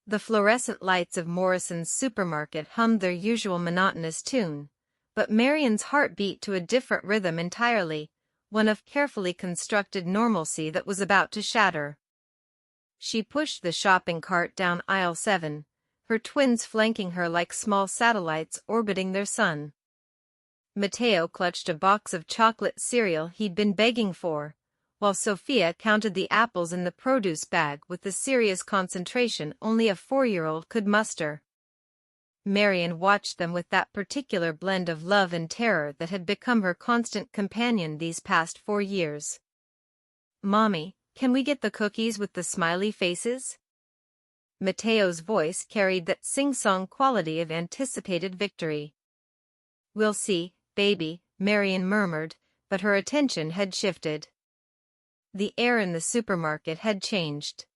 The fluorescent lights of Morrison's supermarket hummed their usual monotonous tune, but Marian's heart beat to a different rhythm entirely, one of carefully constructed normalcy that was about to shatter. She pushed the shopping cart down aisle 7, her twins flanking her like small satellites orbiting their sun. Matteo clutched a box of chocolate cereal he'd been begging for, while Sophia counted the apples in the produce bag with the serious concentration only a 4-year-old could muster. Marian watched them with that particular blend of love and terror that had become her constant companion these past 4 years. "Mommy, can we get the cookies with the smiley faces?" Matteo's voice carried that sing-song quality of anticipated victory. "We'll see, baby," Marian murmured, but her attention had shifted. The air in the supermarket had changed.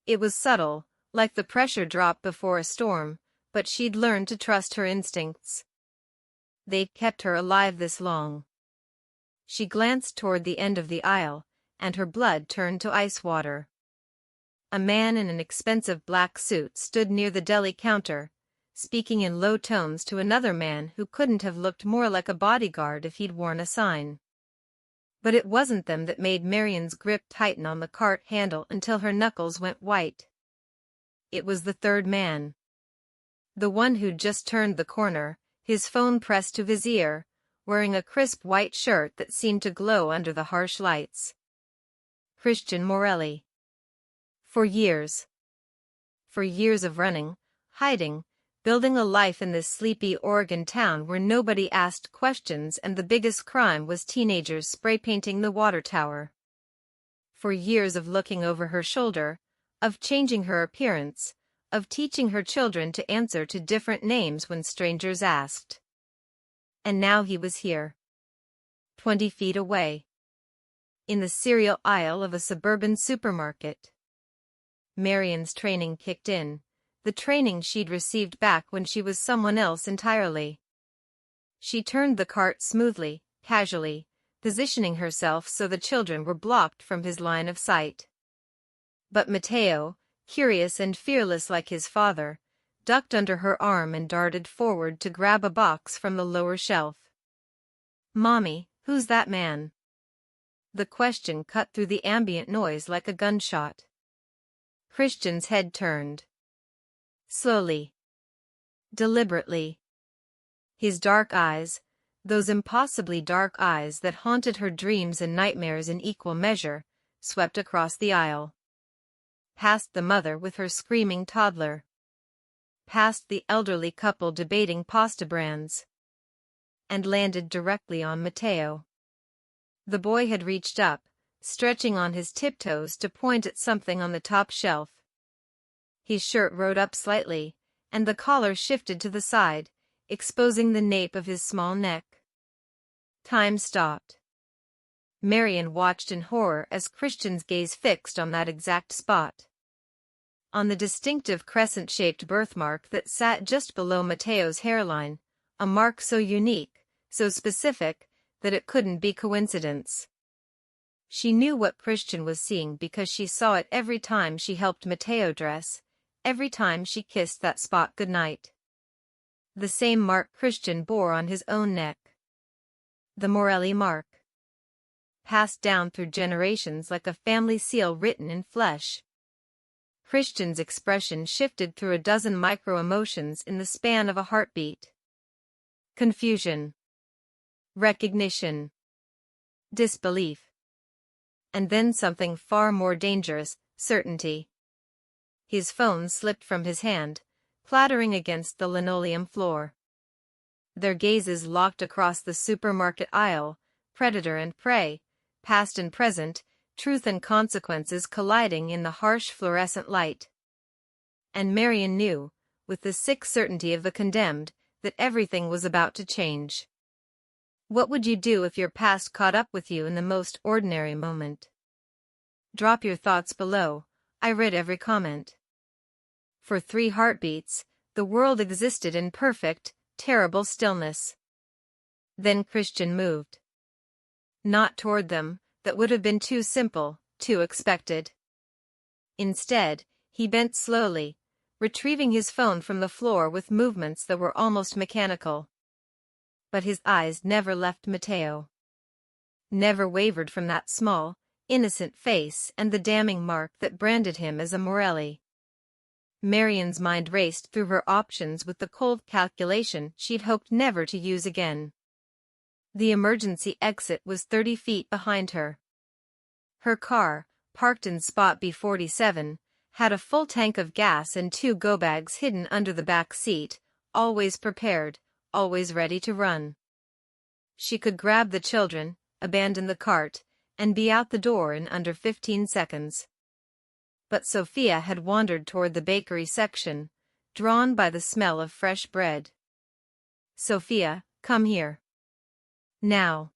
It was subtle, like the pressure drop before a storm, but she'd learned to trust her instincts. They'd kept her alive this long. She glanced toward the end of the aisle, and her blood turned to ice water. A man in an expensive black suit stood near the deli counter, speaking in low tones to another man who couldn't have looked more like a bodyguard if he'd worn a sign. But it wasn't them that made Marian's grip tighten on the cart handle until her knuckles went white. It was the third man. The one who'd just turned the corner, his phone pressed to his ear, wearing a crisp white shirt that seemed to glow under the harsh lights. Christian Morelli. For years of running, hiding, building a life in this sleepy Oregon town where nobody asked questions and the biggest crime was teenagers spray painting the water tower. For years of looking over her shoulder, of changing her appearance, of teaching her children to answer to different names when strangers asked. And now he was here. 20 feet away. In the cereal aisle of a suburban supermarket. Marian's training kicked in. The training she'd received back when she was someone else entirely. She turned the cart smoothly, casually, positioning herself so the children were blocked from his line of sight. But Matteo, curious and fearless like his father, ducked under her arm and darted forward to grab a box from the lower shelf. "Mommy, who's that man?" The question cut through the ambient noise like a gunshot. Christian's head turned. Slowly. Deliberately. His dark eyes, those impossibly dark eyes that haunted her dreams and nightmares in equal measure, swept across the aisle. Past the mother with her screaming toddler. Past the elderly couple debating pasta brands. And landed directly on Matteo. The boy had reached up, stretching on his tiptoes to point at something on the top shelf. His shirt rode up slightly, and the collar shifted to the side, exposing the nape of his small neck. Time stopped. Marian watched in horror as Christian's gaze fixed on that exact spot. On the distinctive crescent-shaped birthmark that sat just below Matteo's hairline, a mark so unique, so specific, that it couldn't be coincidence. She knew what Christian was seeing because she saw it every time she helped Matteo dress, every time she kissed that spot goodnight. The same mark Christian bore on his own neck. The Morelli mark. Passed down through generations like a family seal written in flesh. Christian's expression shifted through a dozen micro-emotions in the span of a heartbeat. Confusion. Recognition. Disbelief. And then something far more dangerous, certainty. His phone slipped from his hand, clattering against the linoleum floor. Their gazes locked across the supermarket aisle, predator and prey, past and present, truth and consequences colliding in the harsh fluorescent light. And Marian knew, with the sick certainty of the condemned, that everything was about to change. What would you do if your past caught up with you in the most ordinary moment? Drop your thoughts below. I read every comment. For 3 heartbeats, the world existed in perfect, terrible stillness. Then Christian moved. Not toward them, that would have been too simple, too expected. Instead, he bent slowly, retrieving his phone from the floor with movements that were almost mechanical. But his eyes never left Matteo. Never wavered from that small, innocent face and the damning mark that branded him as a Morelli. Marian's mind raced through her options with the cold calculation she'd hoped never to use again. The emergency exit was 30 feet behind her. Her car, parked in spot B47, had a full tank of gas and 2 go-bags hidden under the back seat, always prepared, always ready to run. She could grab the children, abandon the cart, and be out the door in under 15 seconds. But Sophia had wandered toward the bakery section, drawn by the smell of fresh bread. "Sophia, come here. Now."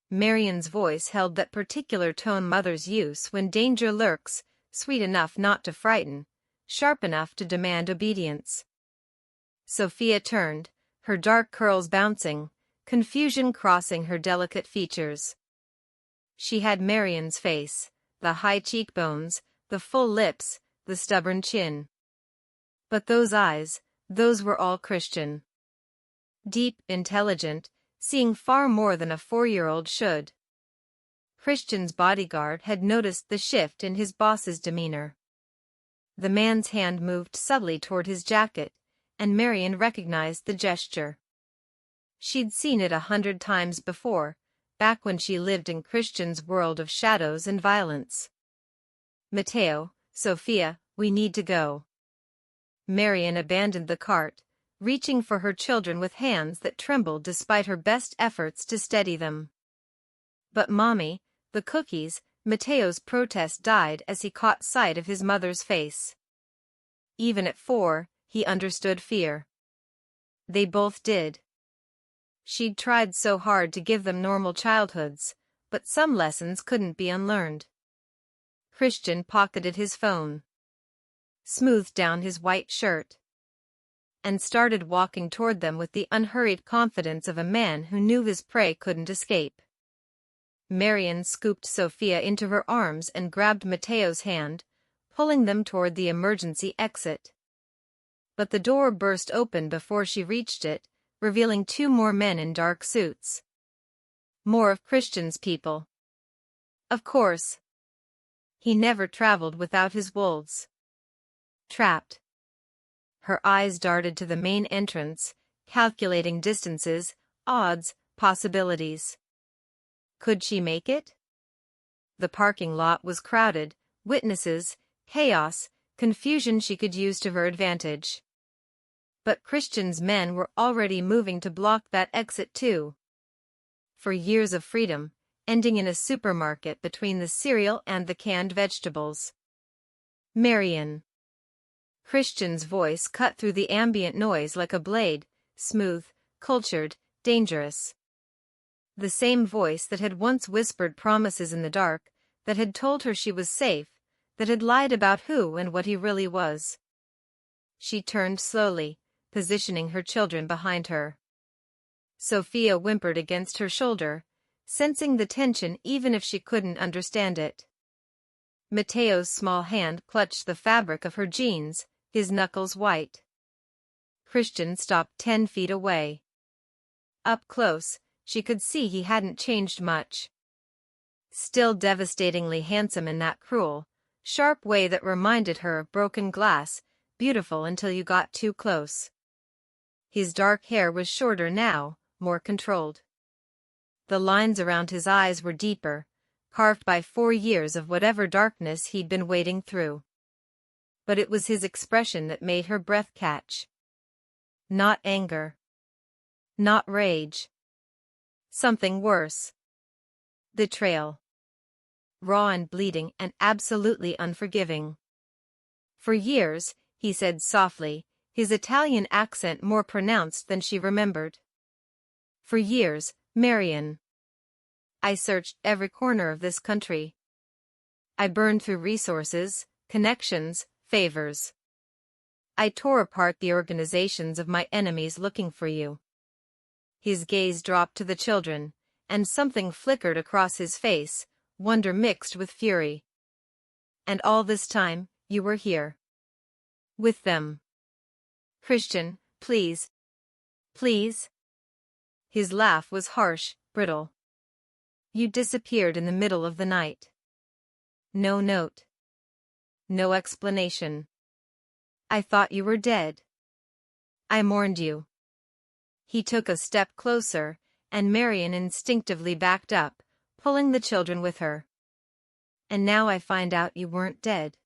Marian's voice held that particular tone mothers use when danger lurks, sweet enough not to frighten, sharp enough to demand obedience. Sophia turned, her dark curls bouncing, confusion crossing her delicate features. She had Marian's face, the high cheekbones, the full lips, the stubborn chin. But those eyes, those were all Christian. Deep, intelligent, seeing far more than a 4-year-old should. Christian's bodyguard had noticed the shift in his boss's demeanor. The man's hand moved subtly toward his jacket, and Marian recognized the gesture. She'd seen it 100 times before, back when she lived in Christian's world of shadows and violence. "Matteo, Sophia, we need to go." Marian abandoned the cart, reaching for her children with hands that trembled despite her best efforts to steady them. "But Mommy, the cookies," Matteo's protest died as he caught sight of his mother's face. Even at 4, he understood fear. They both did. She'd tried so hard to give them normal childhoods, but some lessons couldn't be unlearned. Christian pocketed his phone, smoothed down his white shirt, and started walking toward them with the unhurried confidence of a man who knew his prey couldn't escape. Marian scooped Sophia into her arms and grabbed Matteo's hand, pulling them toward the emergency exit. But the door burst open before she reached it, revealing 2 more men in dark suits. More of Christian's people. Of course. He never traveled without his wolves. Trapped. Her eyes darted to the main entrance, calculating distances, odds, possibilities. Could she make it? The parking lot was crowded, witnesses, chaos, confusion she could use to her advantage. But Christian's men were already moving to block that exit too. For years of freedom, ending in a supermarket between the cereal and the canned vegetables. "Marian." Christian's voice cut through the ambient noise like a blade, smooth, cultured, dangerous. The same voice that had once whispered promises in the dark, that had told her she was safe, that had lied about who and what he really was. She turned slowly, positioning her children behind her. Sophia whimpered against her shoulder, sensing the tension even if she couldn't understand it. Matteo's small hand clutched the fabric of her jeans, his knuckles white. Christian stopped 10 feet away. Up close, she could see he hadn't changed much. Still devastatingly handsome in that cruel, sharp way that reminded her of broken glass, beautiful until you got too close. His dark hair was shorter now, more controlled. The lines around his eyes were deeper, carved by 4 years of whatever darkness he'd been wading through. But it was his expression that made her breath catch. Not anger. Not rage. Something worse. Betrayal. Raw and bleeding and absolutely unforgiving. "For years," he said softly, his Italian accent more pronounced than she remembered. "For years, Marian. I searched every corner of this country. I burned through resources, connections, favors. I tore apart the organizations of my enemies looking for you." His gaze dropped to the children, and something flickered across his face, wonder mixed with fury. "And all this time, you were here. With them. Christian, please. Please? His laugh was harsh, brittle. You disappeared in the middle of the night. No note. No explanation. I thought you were dead. I mourned you. He took a step closer, and Marian instinctively backed up, pulling the children with her. And now I find out you weren't dead.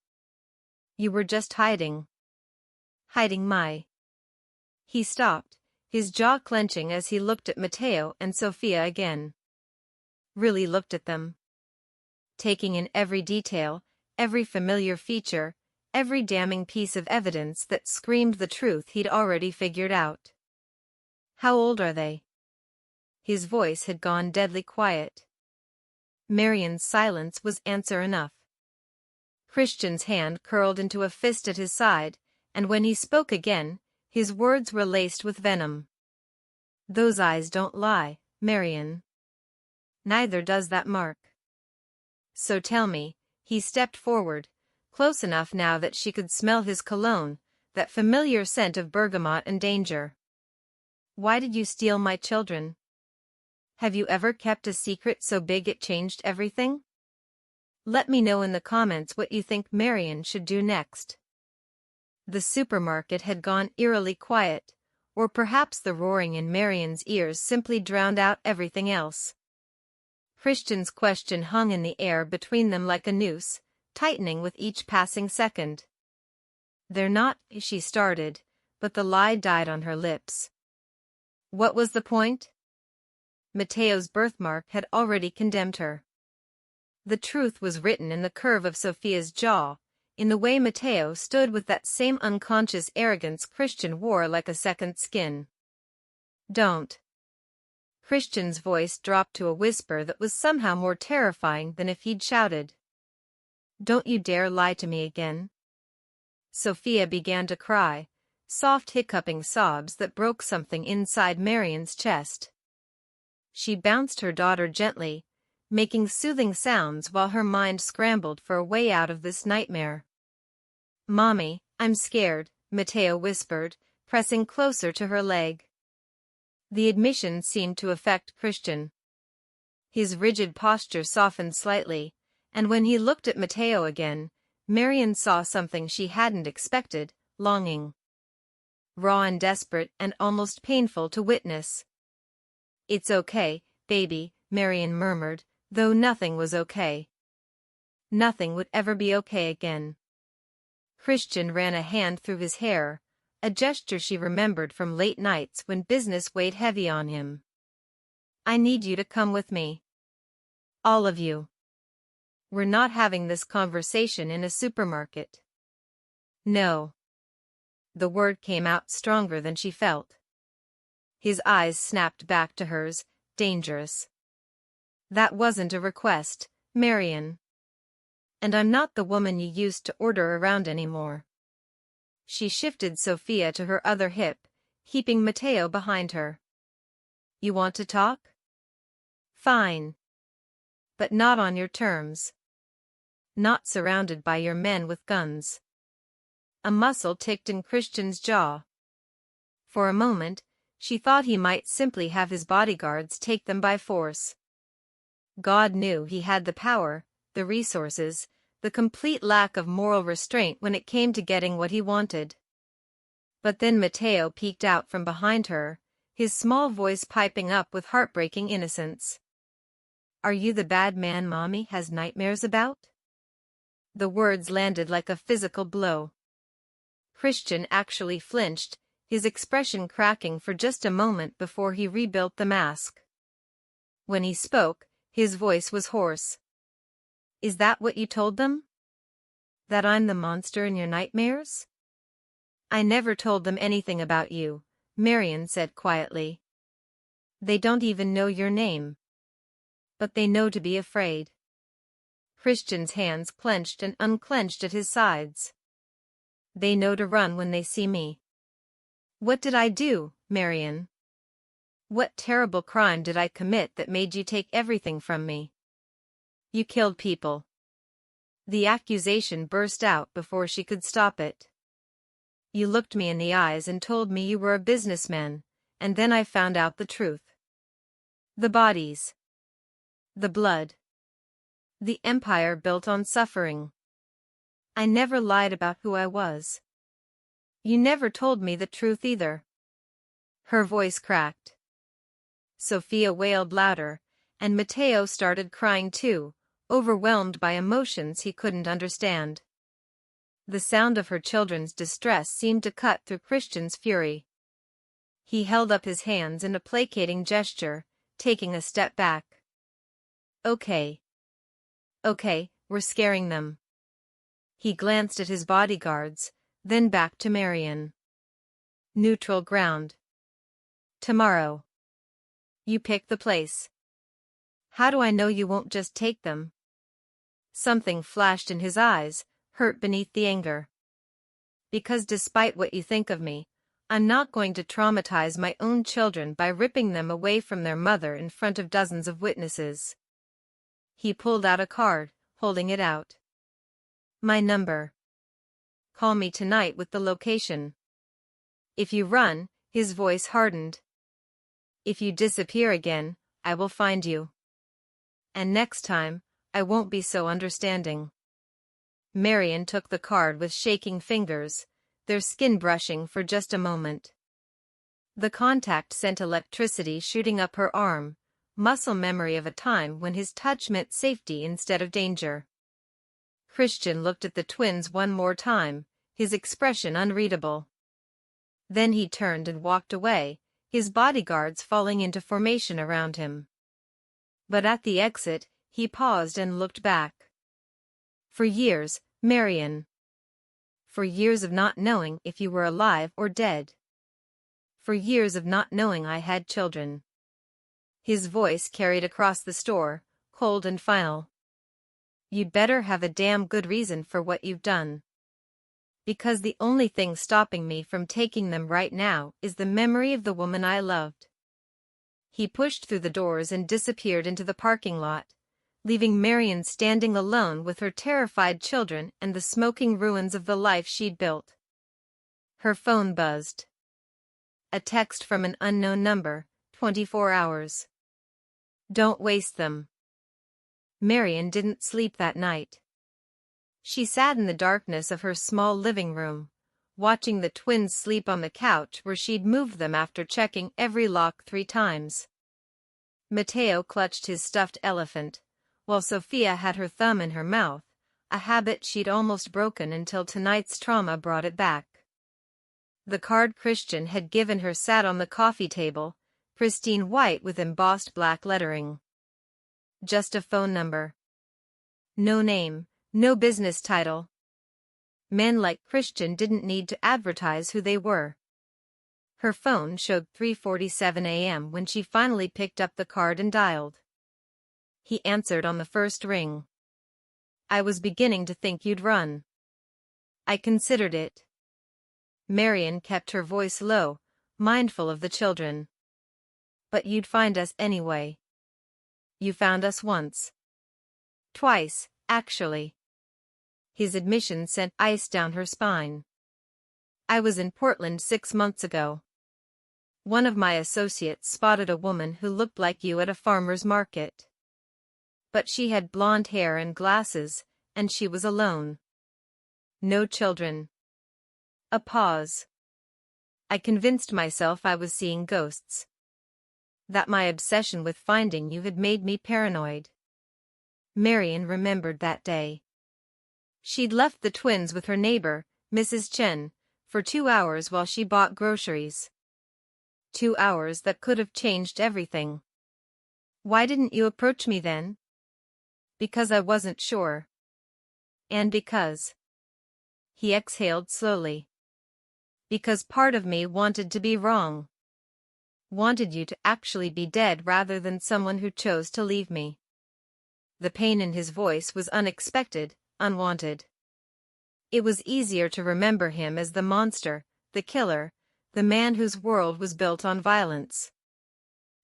You were just hiding. Hiding my... He stopped, his jaw clenching as he looked at Matteo and Sofia again. Really looked at them. Taking in every detail, every familiar feature, every damning piece of evidence that screamed the truth he'd already figured out. How old are they? His voice had gone deadly quiet. Marian's silence was answer enough. Christian's hand curled into a fist at his side, and when he spoke again, his words were laced with venom. Those eyes don't lie, Marian. Neither does that mark. So tell me, he stepped forward, close enough now that she could smell his cologne, that familiar scent of bergamot and danger. Why did you steal my children? Have you ever kept a secret so big it changed everything? Let me know in the comments what you think Marian should do next. The supermarket had gone eerily quiet, or perhaps the roaring in Marian's ears simply drowned out everything else. Christian's question hung in the air between them like a noose, tightening with each passing second. They're not, she started, but the lie died on her lips. What was the point? Matteo's birthmark had already condemned her. The truth was written in the curve of Sofia's jaw, in the way Matteo stood with that same unconscious arrogance Christian wore like a second skin. Don't. Christian's voice dropped to a whisper that was somehow more terrifying than if he'd shouted. Don't you dare lie to me again. Sofia began to cry, soft hiccuping sobs that broke something inside Marian's chest. She bounced her daughter gently, making soothing sounds while her mind scrambled for a way out of this nightmare. Mommy, I'm scared, Matteo whispered, pressing closer to her leg. The admission seemed to affect Christian. His rigid posture softened slightly, and when he looked at Matteo again, Marian saw something she hadn't expected, longing. Raw and desperate and almost painful to witness. It's okay, baby, Marian murmured, though nothing was okay. Nothing would ever be okay again. Christian ran a hand through his hair, a gesture she remembered from late nights when business weighed heavy on him. I need you to come with me. All of you. We're not having this conversation in a supermarket. No. The word came out stronger than she felt. His eyes snapped back to hers, dangerous. That wasn't a request, Marian. And I'm not the woman you used to order around anymore. She shifted Sofia to her other hip, keeping Matteo behind her. You want to talk? Fine. But not on your terms. Not surrounded by your men with guns. A muscle ticked in Christian's jaw. For a moment, she thought he might simply have his bodyguards take them by force. God knew he had the power, the resources, the complete lack of moral restraint when it came to getting what he wanted. But then Matteo peeked out from behind her, his small voice piping up with heartbreaking innocence. Are you the bad man Mommy has nightmares about? The words landed like a physical blow. Christian actually flinched, his expression cracking for just a moment before he rebuilt the mask. When he spoke, his voice was hoarse. Is that what you told them? That I'm the monster in your nightmares? I never told them anything about you, Marian said quietly. They don't even know your name. But they know to be afraid. Christian's hands clenched and unclenched at his sides. They know to run when they see me. What did I do, Marian? What terrible crime did I commit that made you take everything from me? You killed people. The accusation burst out before she could stop it. You looked me in the eyes and told me you were a businessman, and then I found out the truth. The bodies. The blood. The empire built on suffering. I never lied about who I was. You never told me the truth either. Her voice cracked. Sophia wailed louder, and Matteo started crying too, overwhelmed by emotions he couldn't understand. The sound of her children's distress seemed to cut through Christian's fury. He held up his hands in a placating gesture, taking a step back. Okay. Okay, we're scaring them. He glanced at his bodyguards, then back to Marion. Neutral ground. Tomorrow. You pick the place. How do I know you won't just take them? Something flashed in his eyes, hurt beneath the anger. Because despite what you think of me, I'm not going to traumatize my own children by ripping them away from their mother in front of dozens of witnesses. He pulled out a card, holding it out. My number. Call me tonight with the location. If you run, his voice hardened. If you disappear again, I will find you. And next time, I won't be so understanding. Marion took the card with shaking fingers, their skin brushing for just a moment. The contact sent electricity shooting up her arm, muscle memory of a time when his touch meant safety instead of danger. Christian looked at the twins one more time, his expression unreadable. Then he turned and walked away, his bodyguards falling into formation around him. But at the exit, he paused and looked back. For years, Marion. For years of not knowing if you were alive or dead. For years of not knowing I had children. His voice carried across the store, cold and final. You'd better have a damn good reason for what you've done. Because the only thing stopping me from taking them right now is the memory of the woman I loved. He pushed through the doors and disappeared into the parking lot, leaving Marion standing alone with her terrified children and the smoking ruins of the life she'd built. Her phone buzzed. A text from an unknown number, 24 hours. Don't waste them. Marion didn't sleep that night. She sat in the darkness of her small living room, watching the twins sleep on the couch where she'd moved them after checking every lock 3 times. Matteo clutched his stuffed elephant, while Sophia had her thumb in her mouth, a habit she'd almost broken until tonight's trauma brought it back. The card Christian had given her sat on the coffee table, pristine white with embossed black lettering. Just a phone number. No name, no business title. Men like Christian didn't need to advertise who they were. Her phone showed 3:47 a.m. when she finally picked up the card and dialed. He answered on the first ring. I was beginning to think you'd run. I considered it. Marion kept her voice low, mindful of the children. But you'd find us anyway. You found us once. Twice, actually. His admission sent ice down her spine. I was in Portland 6 months ago. One of my associates spotted a woman who looked like you at a farmer's market. But she had blonde hair and glasses, and she was alone. No children. A pause. I convinced myself I was seeing ghosts. That my obsession with finding you had made me paranoid. Marion remembered that day. She'd left the twins with her neighbor, Mrs. Chen, for 2 hours while she bought groceries. 2 hours that could have changed everything. Why didn't you approach me then? Because I wasn't sure. And because. He exhaled slowly. Because part of me wanted to be wrong. Wanted you to actually be dead rather than someone who chose to leave me. The pain in his voice was unexpected, unwanted. It was easier to remember him as the monster, the killer, the man whose world was built on violence.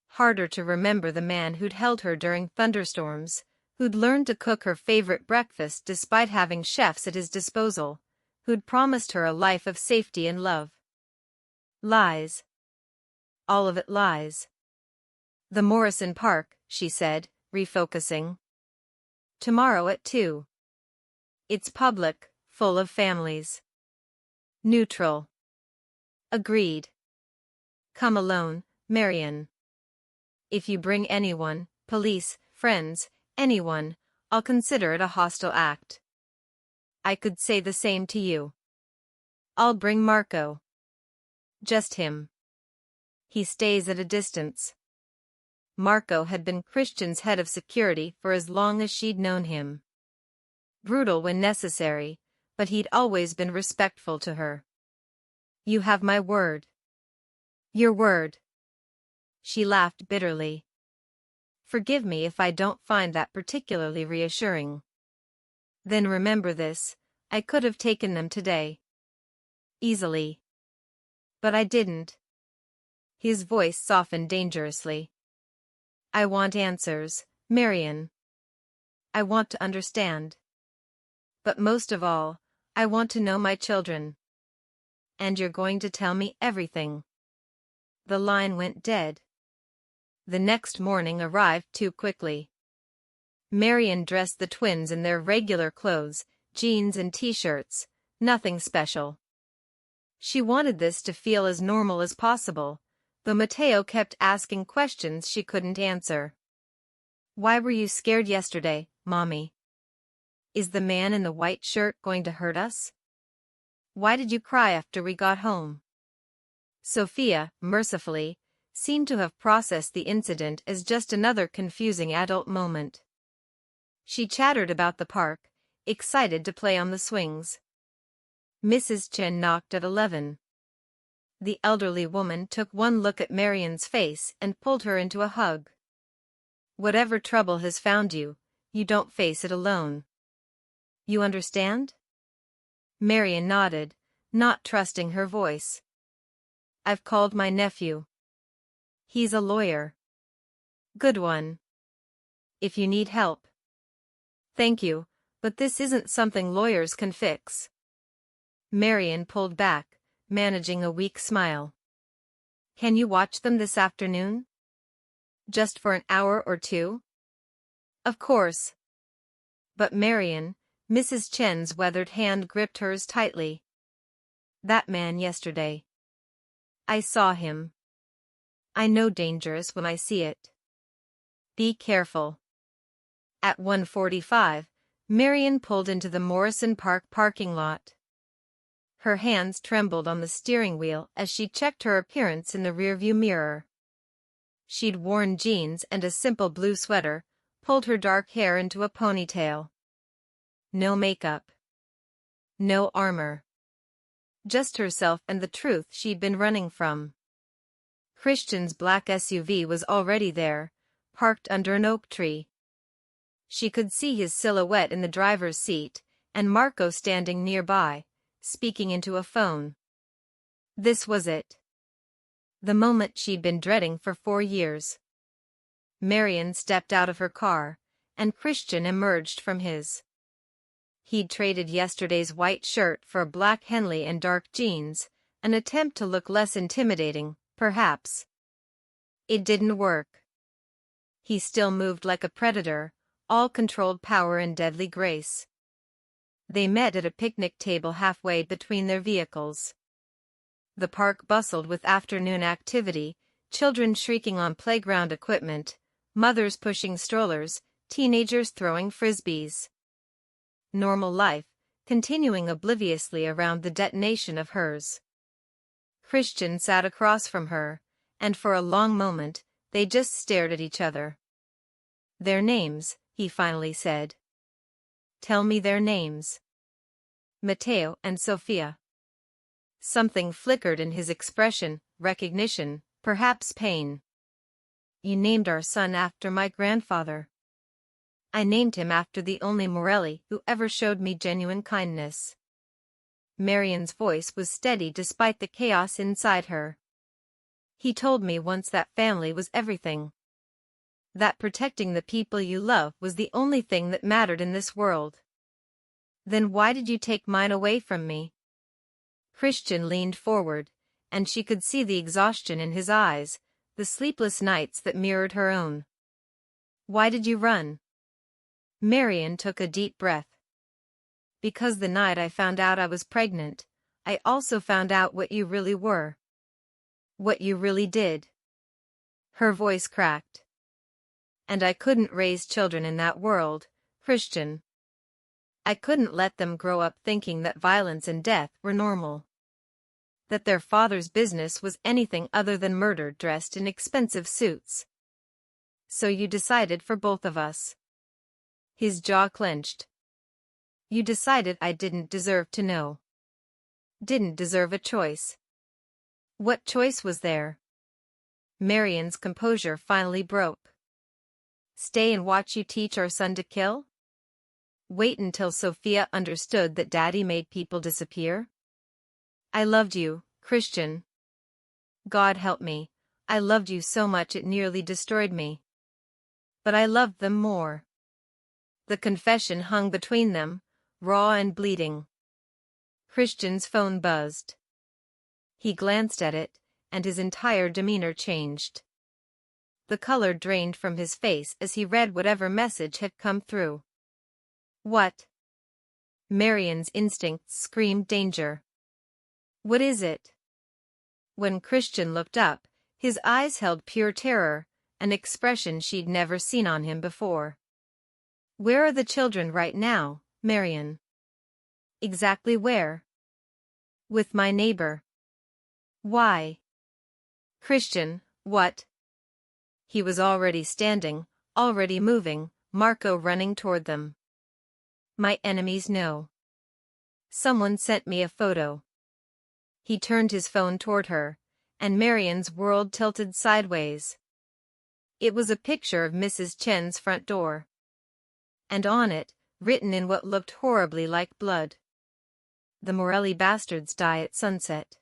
Harder to remember the man who'd held her during thunderstorms, who'd learned to cook her favorite breakfast despite having chefs at his disposal, who'd promised her a life of safety and love. Lies. All of it lies. The Morrison Park, she said, refocusing. Tomorrow at 2. It's public, full of families. Neutral. Agreed. Come alone, Marion. If you bring anyone, police, friends, anyone, I'll consider it a hostile act. I could say the same to you. I'll bring Marco. Just him. He stays at a distance. Marco had been Christian's head of security for as long as she'd known him. Brutal when necessary, but he'd always been respectful to her. You have my word. Your word. She laughed bitterly. Forgive me if I don't find that particularly reassuring. Then remember this, I could have taken them today. Easily. But I didn't. His voice softened dangerously. I want answers, Marion. I want to understand. But most of all, I want to know my children. And you're going to tell me everything. The line went dead. The next morning arrived too quickly. Marion dressed the twins in their regular clothes, jeans and t-shirts, nothing special. She wanted this to feel as normal as possible, though Mateo kept asking questions she couldn't answer. Why were you scared yesterday, Mommy? Is the man in the white shirt going to hurt us? Why did you cry after we got home? Sophia, mercifully, seemed to have processed the incident as just another confusing adult moment. She chattered about the park, excited to play on the swings. Mrs. Chen knocked at 11. The elderly woman took one look at Marion's face and pulled her into a hug. Whatever trouble has found you, you don't face it alone. You understand? Marion nodded, not trusting her voice. I've called my nephew. He's a lawyer. Good one. If you need help. Thank you, but this isn't something lawyers can fix. Marion pulled back, managing a weak smile. Can you watch them this afternoon? Just for an hour or two? Of course. But Marion, Mrs. Chen's weathered hand gripped hers tightly. That man yesterday. I saw him. I know dangerous when I see it. Be careful. At 1:45, Marion pulled into the Morrison Park parking lot. Her hands trembled on the steering wheel as she checked her appearance in the rearview mirror. She'd worn jeans and a simple blue sweater, pulled her dark hair into a ponytail. No makeup. No armor. Just herself and the truth she'd been running from. Christian's black SUV was already there, parked under an oak tree. She could see his silhouette in the driver's seat, and Marco standing nearby, speaking into a phone. This was it. The moment she'd been dreading for 4 years. Marion stepped out of her car, and Christian emerged from his. He'd traded yesterday's white shirt for a black Henley and dark jeans, an attempt to look less intimidating, perhaps. It didn't work. He still moved like a predator, all controlled power and deadly grace. They met at a picnic table halfway between their vehicles. The park bustled with afternoon activity, children shrieking on playground equipment, mothers pushing strollers, teenagers throwing frisbees. Normal life, continuing obliviously around the detonation of hers. Christian sat across from her, and for a long moment, they just stared at each other. Their names, he finally said. Tell me their names. Mateo and Sophia. Something flickered in his expression, recognition, perhaps pain. You named our son after my grandfather. I named him after the only Morelli who ever showed me genuine kindness. Marion's voice was steady despite the chaos inside her. He told me once that family was everything. That protecting the people you love was the only thing that mattered in this world. Then why did you take mine away from me? Christian leaned forward, and she could see the exhaustion in his eyes, the sleepless nights that mirrored her own. Why did you run? Marian took a deep breath. Because the night I found out I was pregnant, I also found out what you really were. What you really did. Her voice cracked. And I couldn't raise children in that world, Christian. I couldn't let them grow up thinking that violence and death were normal. That their father's business was anything other than murder dressed in expensive suits. So you decided for both of us. His jaw clenched. You decided I didn't deserve to know. Didn't deserve a choice. What choice was there? Marian's composure finally broke. Stay and watch you teach our son to kill? Wait until Sophia understood that Daddy made people disappear? I loved you, Christian. God help me, I loved you so much it nearly destroyed me. But I loved them more. The confession hung between them, raw and bleeding. Christian's phone buzzed. He glanced at it, and his entire demeanor changed. The color drained from his face as he read whatever message had come through. What? Marian's instincts screamed danger. What is it? When Christian looked up, his eyes held pure terror, an expression she'd never seen on him before. Where are the children right now, Marian? Exactly where? With my neighbor. Why? Christian, what? He was already standing, already moving, Marco running toward them. My enemies know. Someone sent me a photo. He turned his phone toward her, and Marian's world tilted sideways. It was a picture of Mrs. Chen's front door. And on it, written in what looked horribly like blood. The Morelli bastards die at sunset.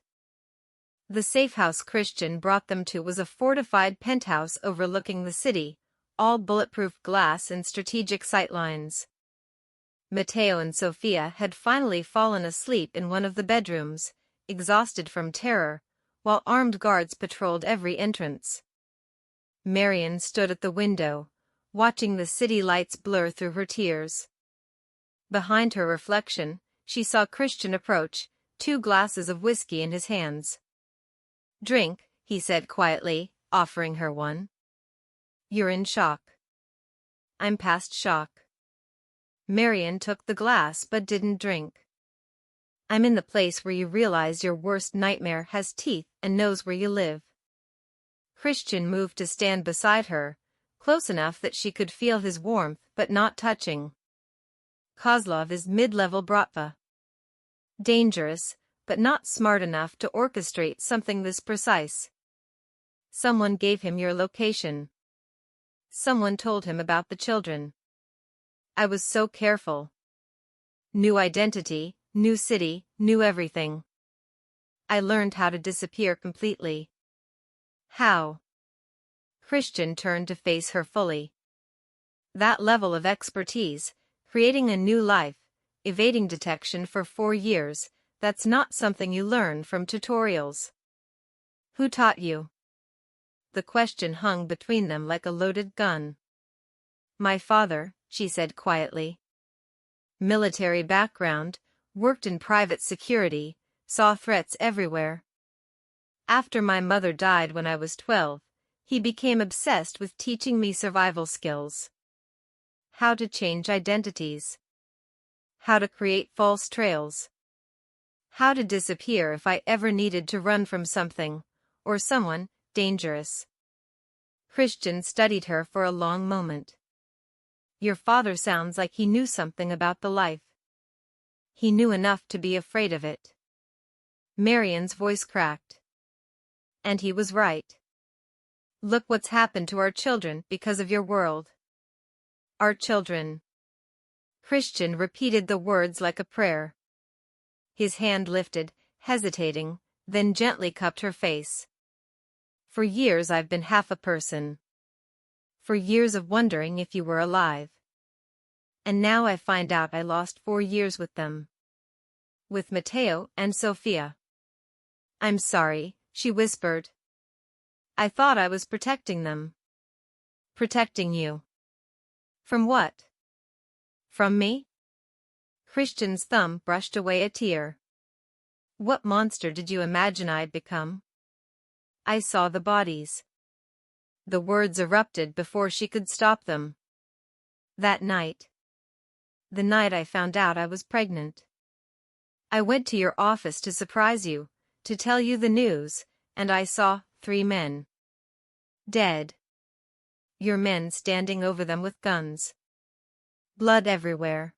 The safe house Christian brought them to was a fortified penthouse overlooking the city, all bulletproof glass and strategic sightlines. Matteo and Sophia had finally fallen asleep in one of the bedrooms, exhausted from terror, while armed guards patrolled every entrance. Marian stood at the window, watching the city lights blur through her tears. Behind her reflection, she saw Christian approach, 2 glasses of whiskey in his hands. Drink, he said quietly, offering her one. You're in shock. I'm past shock. Marian took the glass but didn't drink. I'm in the place where you realize your worst nightmare has teeth and knows where you live. Christian moved to stand beside her, close enough that she could feel his warmth but not touching. Kozlov is mid-level Bratva. Dangerous, but not smart enough to orchestrate something this precise. Someone gave him your location. Someone told him about the children. I was so careful. New identity, new city, new everything. I learned how to disappear completely. How? Christian turned to face her fully. That level of expertise, creating a new life, evading detection for 4 years, that's not something you learn from tutorials. Who taught you? The question hung between them like a loaded gun. My father, she said quietly. Military background, worked in private security, saw threats everywhere. After my mother died when I was 12, he became obsessed with teaching me survival skills. How to change identities. How to create false trails. How to disappear if I ever needed to run from something, or someone, dangerous. Christian studied her for a long moment. Your father sounds like he knew something about the life. He knew enough to be afraid of it. Marian's voice cracked. And he was right. Look what's happened to our children because of your world. Our children. Christian repeated the words like a prayer. His hand lifted, hesitating, then gently cupped her face. For years I've been half a person. For years of wondering if you were alive. And now I find out I lost 4 years with them. With Matteo and Sophia. I'm sorry, she whispered. I thought I was protecting them. Protecting you. From what? From me? Christian's thumb brushed away a tear. What monster did you imagine I'd become? I saw the bodies. The words erupted before she could stop them. That night. The night I found out I was pregnant. I went to your office to surprise you, to tell you the news, and I saw 3 men. Dead. Your men standing over them with guns. Blood everywhere.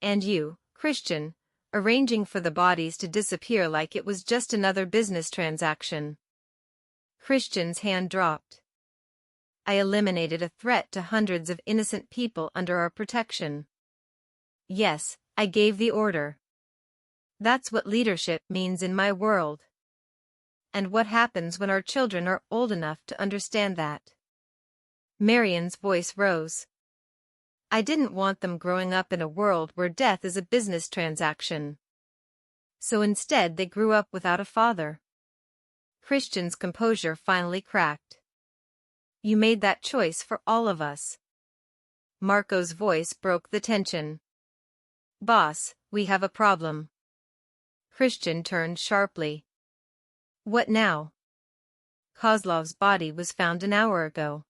And you, Christian, arranging for the bodies to disappear like it was just another business transaction. Christian's hand dropped. I eliminated a threat to hundreds of innocent people under our protection. Yes, I gave the order. That's what leadership means in my world. And what happens when our children are old enough to understand that? Marian's voice rose. I didn't want them growing up in a world where death is a business transaction. So instead they grew up without a father. Christian's composure finally cracked. You made that choice for all of us. Marco's voice broke the tension. Boss, we have a problem. Christian turned sharply. What now? Kozlov's body was found an hour ago.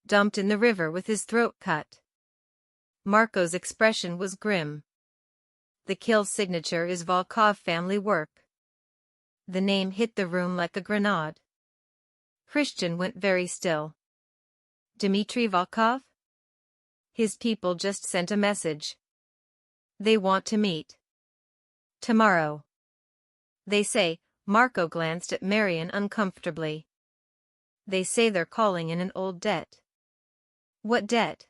Dumped in the river with his throat cut. Marco's expression was grim. The kill signature is Volkov family work. The name hit the room like a grenade. Christian went very still. Dmitry Volkov? His people just sent a message. They want to meet. Tomorrow. They say, Marco glanced at Marian uncomfortably. They say they're calling in an old debt. What debt?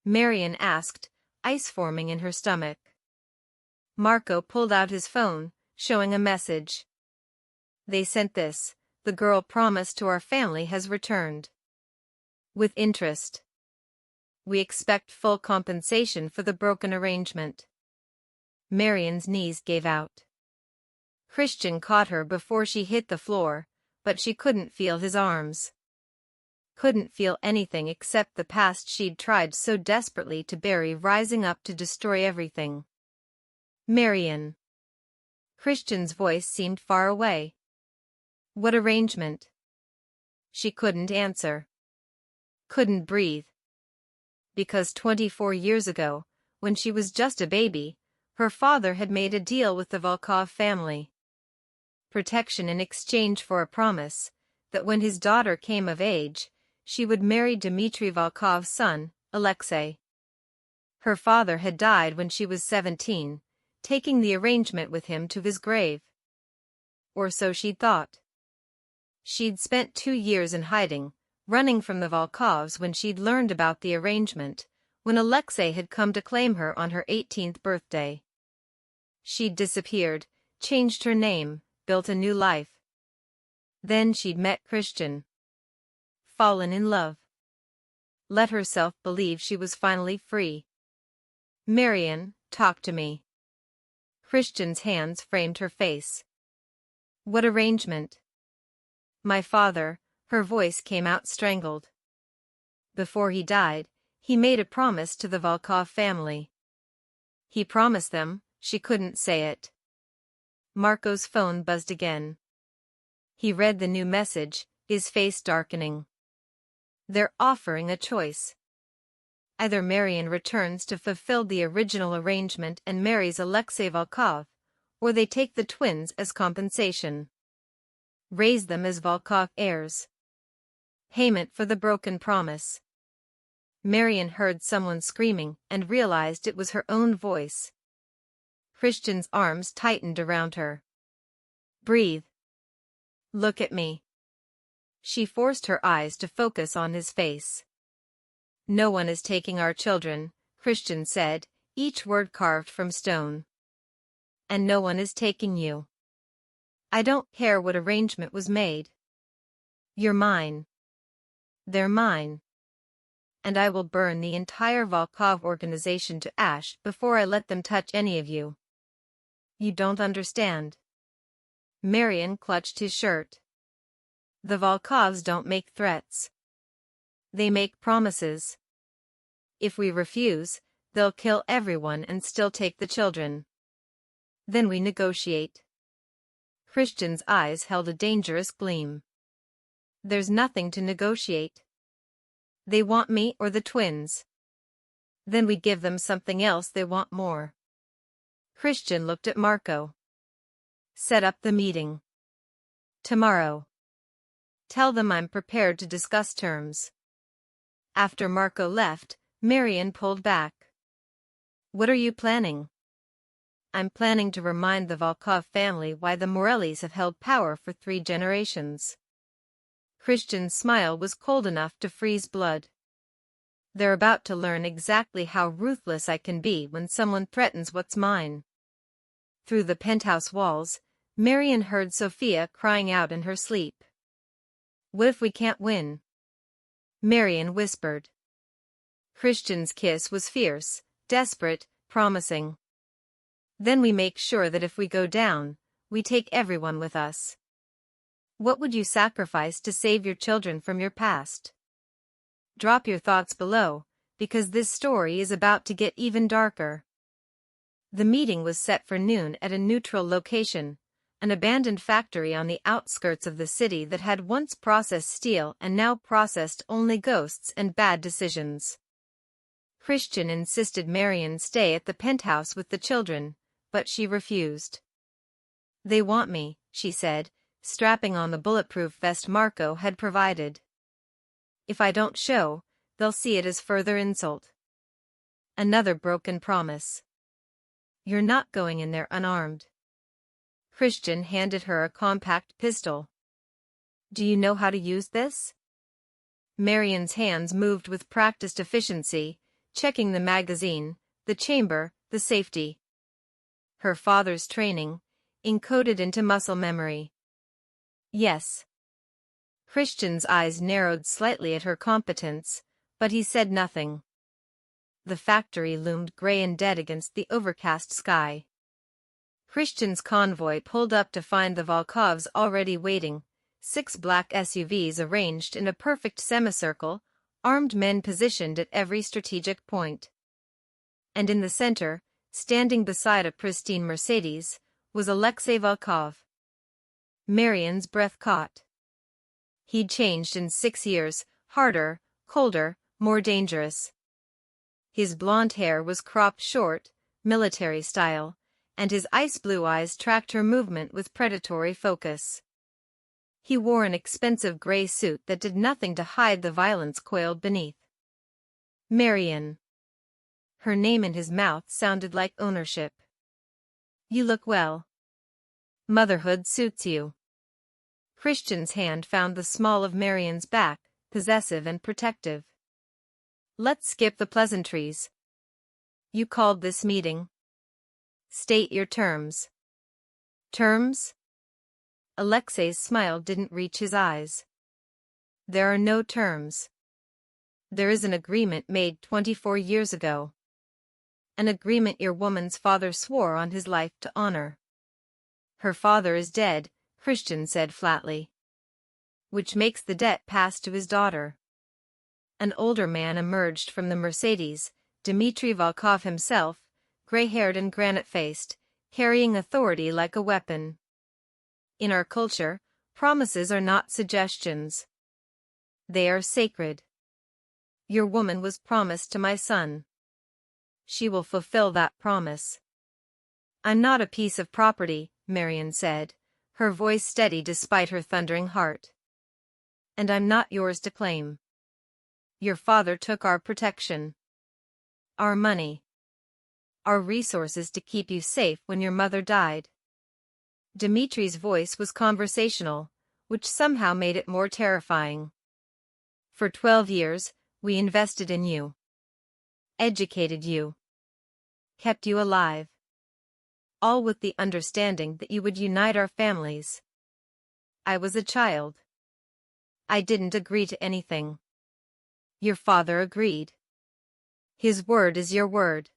Marian asked, ice forming in her stomach. Marco pulled out his phone, showing a message. They sent this. The girl promised to our family has returned. With interest. We expect full compensation for the broken arrangement. Marian's knees gave out. Christian caught her before she hit the floor, but she couldn't feel his arms. Couldn't feel anything except the past she'd tried so desperately to bury rising up to destroy everything. Marian. Christian's voice seemed far away. What arrangement? She couldn't answer. Couldn't breathe. Because 24 years ago, when she was just a baby, her father had made a deal with the Volkov family. Protection in exchange for a promise that when his daughter came of age, she would marry Dmitry Volkov's son, Alexei. Her father had died when she was 17, taking the arrangement with him to his grave. Or so she'd thought. She'd spent 2 years in hiding, running from the Volkovs when she'd learned about the arrangement, when Alexei had come to claim her on her 18th birthday. She'd disappeared, changed her name, built a new life. Then she'd met Christian. Fallen in love. Let herself believe she was finally free. Marian, talk to me. Christian's hands framed her face. What arrangement? My father, her voice came out strangled. Before he died, he made a promise to the Volkov family. He promised them, she couldn't say it. Marco's phone buzzed again. He read the new message, his face darkening. They're offering a choice. Either Marian returns to fulfill the original arrangement and marries Alexei Volkov, or they take the twins as compensation. Raise them as Volkov heirs. Payment for the broken promise. Marian heard someone screaming and realized it was her own voice. Christian's arms tightened around her. Breathe. Look at me. She forced her eyes to focus on his face. No one is taking our children, Christian said, each word carved from stone. And no one is taking you. I don't care what arrangement was made. You're mine. They're mine. And I will burn the entire Volkov organization to ash before I let them touch any of you. You don't understand. Marian clutched his shirt. The Volkovs don't make threats. They make promises. If we refuse, they'll kill everyone and still take the children. Then we negotiate. Christian's eyes held a dangerous gleam. There's nothing to negotiate. They want me or the twins. Then we give them something else they want more. Christian looked at Marco. Set up the meeting. Tomorrow. Tell them I'm prepared to discuss terms. After Marco left, Marian pulled back. What are you planning? I'm planning to remind the Volkov family why the Morellis have held power for 3 generations. Christian's smile was cold enough to freeze blood. They're about to learn exactly how ruthless I can be when someone threatens what's mine. Through the penthouse walls, Marian heard Sophia crying out in her sleep. What if we can't win? Marian whispered. Christian's kiss was fierce, desperate, promising. Then we make sure that if we go down, we take everyone with us. What would you sacrifice to save your children from your past? Drop your thoughts below, because this story is about to get even darker. The meeting was set for noon at a neutral location, an abandoned factory on the outskirts of the city that had once processed steel and now processed only ghosts and bad decisions. Christian insisted Marian stay at the penthouse with the children, but she refused. They want me, she said, strapping on the bulletproof vest Marco had provided. If I don't show, they'll see it as further insult. Another broken promise. You're not going in there unarmed. Christian handed her a compact pistol. Do you know how to use this? Marian's hands moved with practiced efficiency, checking the magazine, the chamber, the safety. Her father's training, encoded into muscle memory. Yes. Christian's eyes narrowed slightly at her competence, but he said nothing. The factory loomed gray and dead against the overcast sky. Christian's convoy pulled up to find the Volkovs already waiting, 6 black SUVs arranged in a perfect semicircle, armed men positioned at every strategic point. And in the center, standing beside a pristine Mercedes, was Alexei Volkov. Marian's breath caught. He'd changed in 6 years, harder, colder, more dangerous. His blonde hair was cropped short, military style, and his ice-blue eyes tracked her movement with predatory focus. He wore an expensive gray suit that did nothing to hide the violence coiled beneath. Marian. Her name in his mouth sounded like ownership. You look well. Motherhood suits you. Christian's hand found the small of Marian's back, possessive and protective. Let's skip the pleasantries. You called this meeting. State your terms. Terms? Alexei's smile didn't reach his eyes. There are no terms. There is an agreement made 24 years ago. An agreement your woman's father swore on his life to honor. Her father is dead, Christian said flatly. Which makes the debt pass to his daughter. An older man emerged from the Mercedes, Dmitry Volkov himself, gray-haired and granite-faced, carrying authority like a weapon. In our culture, promises are not suggestions. They are sacred. Your woman was promised to my son. She will fulfill that promise. I'm not a piece of property, Marian said, her voice steady despite her thundering heart. And I'm not yours to claim. Your father took our protection. Our money. Our resources to keep you safe when your mother died. Dimitri's voice was conversational, which somehow made it more terrifying. For 12 years, we invested in you. Educated you. Kept you alive. All with the understanding that you would unite our families. I was a child. I didn't agree to anything. Your father agreed. His word is your word.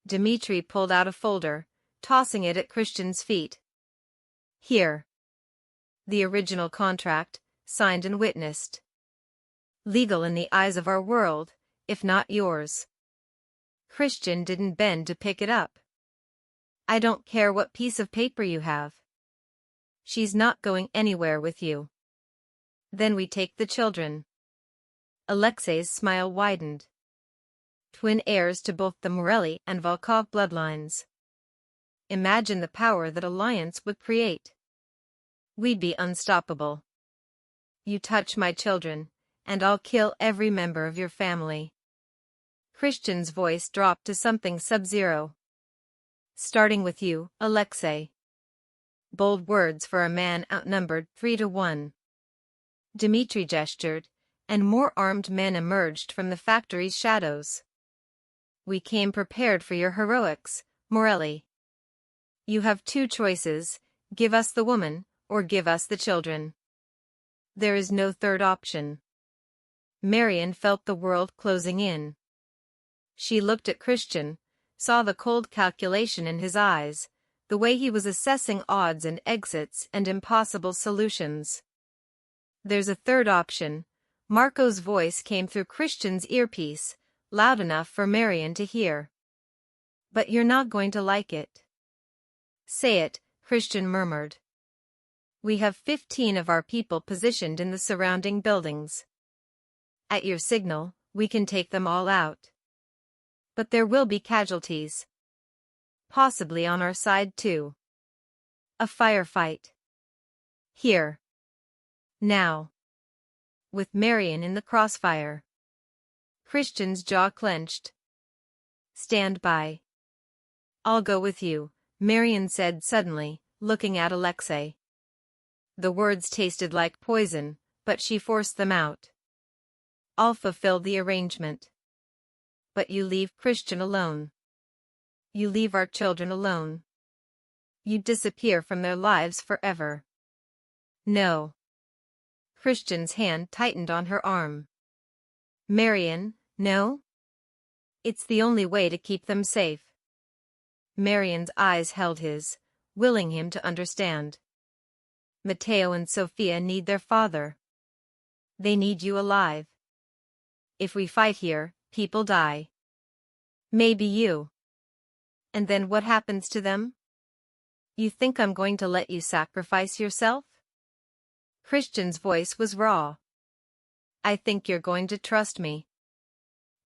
Dmitri pulled out a folder, tossing it at Christian's feet. Here. The original contract, signed and witnessed. Legal in the eyes of our world, if not yours. Christian didn't bend to pick it up. I don't care what piece of paper you have. She's not going anywhere with you. Then we take the children. Alexei's smile widened. Twin heirs to both the Morelli and Volkov bloodlines. Imagine the power that alliance would create. We'd be unstoppable. You touch my children, and I'll kill every member of your family. Christian's voice dropped to something sub-zero. Starting with you, Alexei. Bold words for a man outnumbered 3-1. Dmitri gestured, and more armed men emerged from the factory's shadows. We came prepared for your heroics, Morelli. You have two choices, give us the woman, or give us the children. There is no third option. Marion felt the world closing in. She looked at Christian, saw the cold calculation in his eyes, the way he was assessing odds and exits and impossible solutions. There's a third option. Marco's voice came through Christian's earpiece, loud enough for Marion to hear. But you're not going to like it. Say it, Christian murmured. We have 15 of our people positioned in the surrounding buildings. At your signal, we can take them all out. But there will be casualties. Possibly on our side too. A firefight. Here. Now. With Marion in the crossfire. Christian's jaw clenched. Stand by. I'll go with you, Marion said suddenly, looking at Alexei. The words tasted like poison, but she forced them out. I'll fulfill the arrangement. But you leave Christian alone. You leave our children alone. You disappear from their lives forever. No. Christian's hand tightened on her arm. Marion, no? It's the only way to keep them safe. Marion's eyes held his, willing him to understand. Matteo and Sofia need their father. They need you alive. If we fight here, people die. Maybe you. And then what happens to them? You think I'm going to let you sacrifice yourself? Christian's voice was raw. I think you're going to trust me.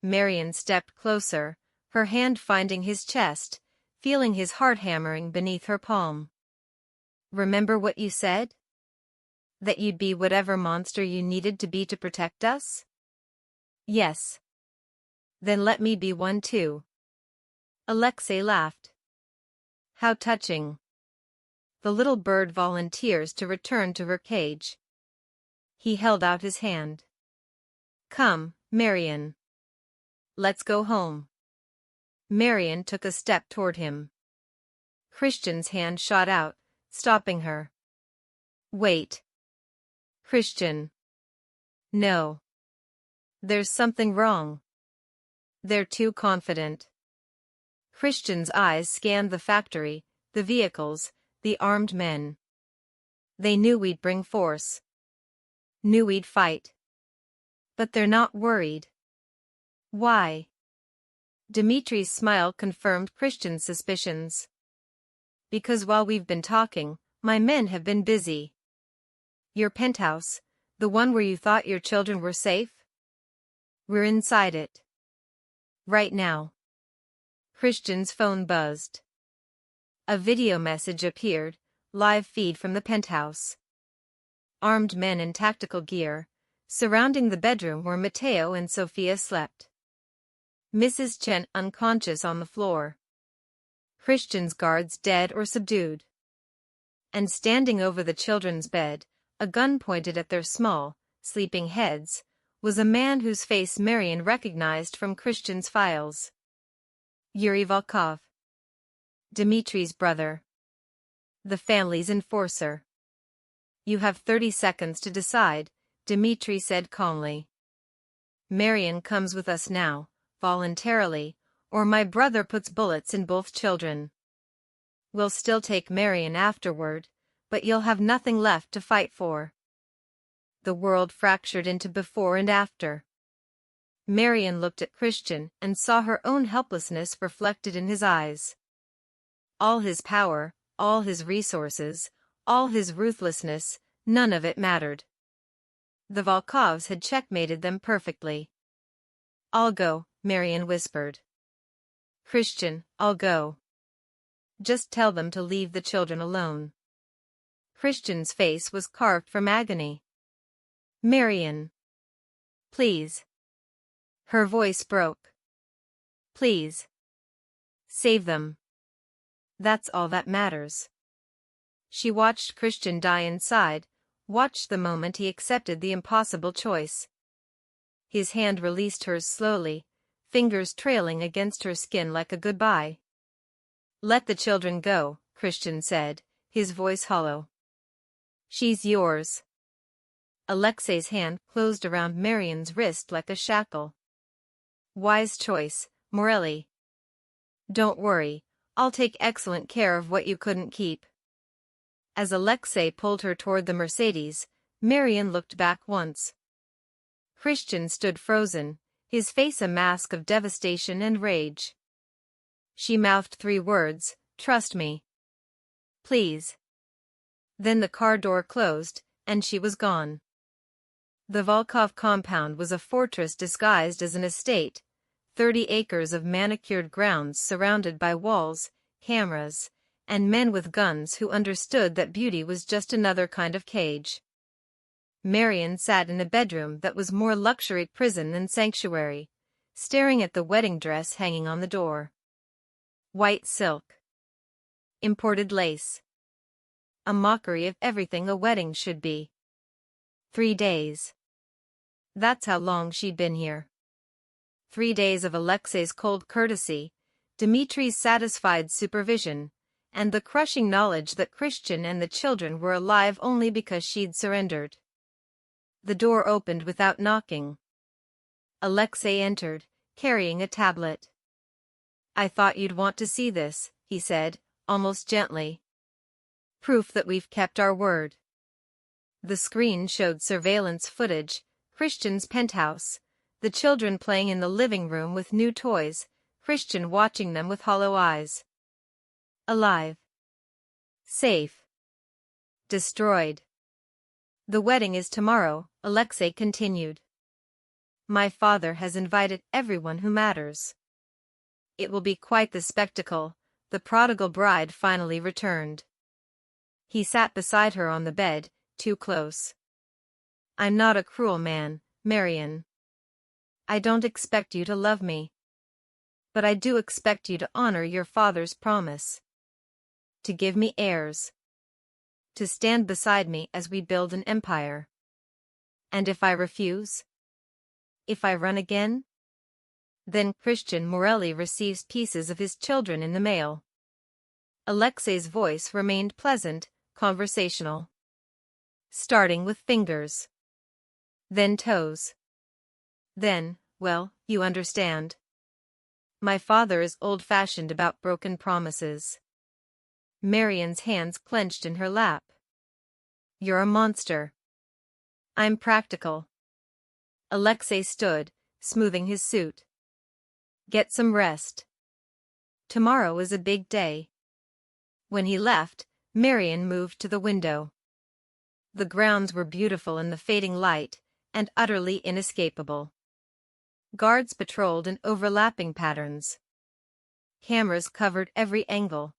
Marion stepped closer, her hand finding his chest, feeling his heart hammering beneath her palm. Remember what you said? That you'd be whatever monster you needed to be to protect us? Yes. Then let me be one too. Alexei laughed. How touching. The little bird volunteers to return to her cage. He held out his hand. Come, Marion. Let's go home. Marion took a step toward him. Christian's hand shot out, stopping her. Wait. Christian. No. There's something wrong. They're too confident. Christian's eyes scanned the factory, the vehicles, the armed men. They knew we'd bring force. Knew we'd fight. But they're not worried. Why? Dimitri's smile confirmed Christian's suspicions. Because while we've been talking, my men have been busy. Your penthouse, the one where you thought your children were safe? We're inside it. Right now. Christian's phone buzzed. A video message appeared, live feed from the penthouse. Armed men in tactical gear, surrounding the bedroom where Matteo and Sofia slept. Mrs. Chen unconscious on the floor. Christian's guards dead or subdued. And standing over the children's bed, a gun pointed at their small, sleeping heads, was a man whose face Marion recognized from Christian's files. Yuri Volkov. Dimitri's brother. The family's enforcer. You have 30 seconds to decide, Dimitri said calmly. Marion comes with us now, voluntarily, or my brother puts bullets in both children. We'll still take Marion afterward, but you'll have nothing left to fight for. The world fractured into before and after. Marian looked at Christian and saw her own helplessness reflected in his eyes. All his power, all his resources, all his ruthlessness, none of it mattered. The Volkovs had checkmated them perfectly. "I'll go," Marian whispered. "Christian, I'll go. Just tell them to leave the children alone." Christian's face was carved from agony. "Marian. Please." Her voice broke. "Please. Save them. That's all that matters." She watched Christian die inside, watched the moment he accepted the impossible choice. His hand released hers slowly, fingers trailing against her skin like a goodbye. "Let the children go," Christian said, his voice hollow. "She's yours." Alexei's hand closed around Marian's wrist like a shackle. "Wise choice, Morelli. Don't worry, I'll take excellent care of what you couldn't keep." As Alexei pulled her toward the Mercedes, Marian looked back once. Christian stood frozen, his face a mask of devastation and rage. She mouthed 3 words, "Trust me. Please." Then the car door closed, and she was gone. The Volkov compound was a fortress disguised as an estate, 30 acres of manicured grounds surrounded by walls, cameras, and men with guns who understood that beauty was just another kind of cage. Marian sat in a bedroom that was more luxury prison than sanctuary, staring at the wedding dress hanging on the door. White silk. Imported lace. A mockery of everything a wedding should be. 3 days. That's how long she'd been here. 3 days of Alexei's cold courtesy, Dmitri's satisfied supervision, and the crushing knowledge that Christian and the children were alive only because she'd surrendered. The door opened without knocking. Alexei entered, carrying a tablet. "I thought you'd want to see this," he said, almost gently. "Proof that we've kept our word." The screen showed surveillance footage, Christian's penthouse, the children playing in the living room with new toys, Christian watching them with hollow eyes. Alive. Safe. Destroyed. "The wedding is tomorrow," Alexei continued. "My father has invited everyone who matters. It will be quite the spectacle." The prodigal bride finally returned. He sat beside her on the bed, too close. "I'm not a cruel man, Marian. I don't expect you to love me. But I do expect you to honor your father's promise. To give me heirs. To stand beside me as we build an empire. And if I refuse? If I run again? Then Christian Morelli receives pieces of his children in the mail." Alexei's voice remained pleasant, conversational. "Starting with fingers. Then toes. Then, well, you understand. My father is old-fashioned about broken promises." Marian's hands clenched in her lap. "You're a monster." "I'm practical." Alexei stood, smoothing his suit. "Get some rest. Tomorrow is a big day." When he left, Marian moved to the window. The grounds were beautiful in the fading light, and utterly inescapable. Guards patrolled in overlapping patterns. Cameras covered every angle.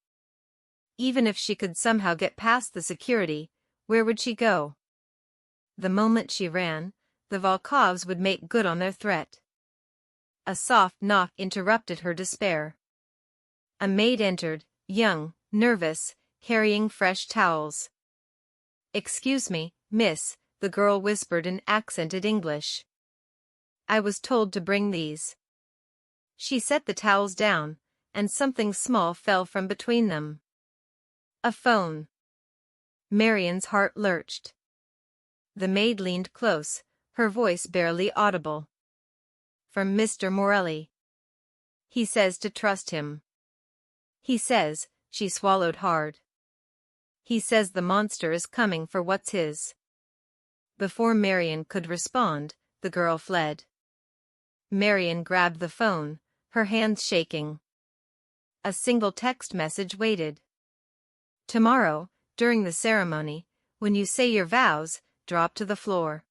Even if she could somehow get past the security, where would she go? The moment she ran, the Volkovs would make good on their threat. A soft knock interrupted her despair. A maid entered, young, nervous, carrying fresh towels. "Excuse me, miss," the girl whispered in accented English. "I was told to bring these." She set the towels down, and something small fell from between them. A phone. Marian's heart lurched. The maid leaned close, her voice barely audible. "From Mr. Morelli. He says to trust him." "He says," she swallowed hard. He says the monster is coming for what's his. Before Marion could respond, the girl fled. Marion grabbed the phone, her hands shaking. A single text message waited. Tomorrow, during the ceremony, when you say your vows, drop to the floor.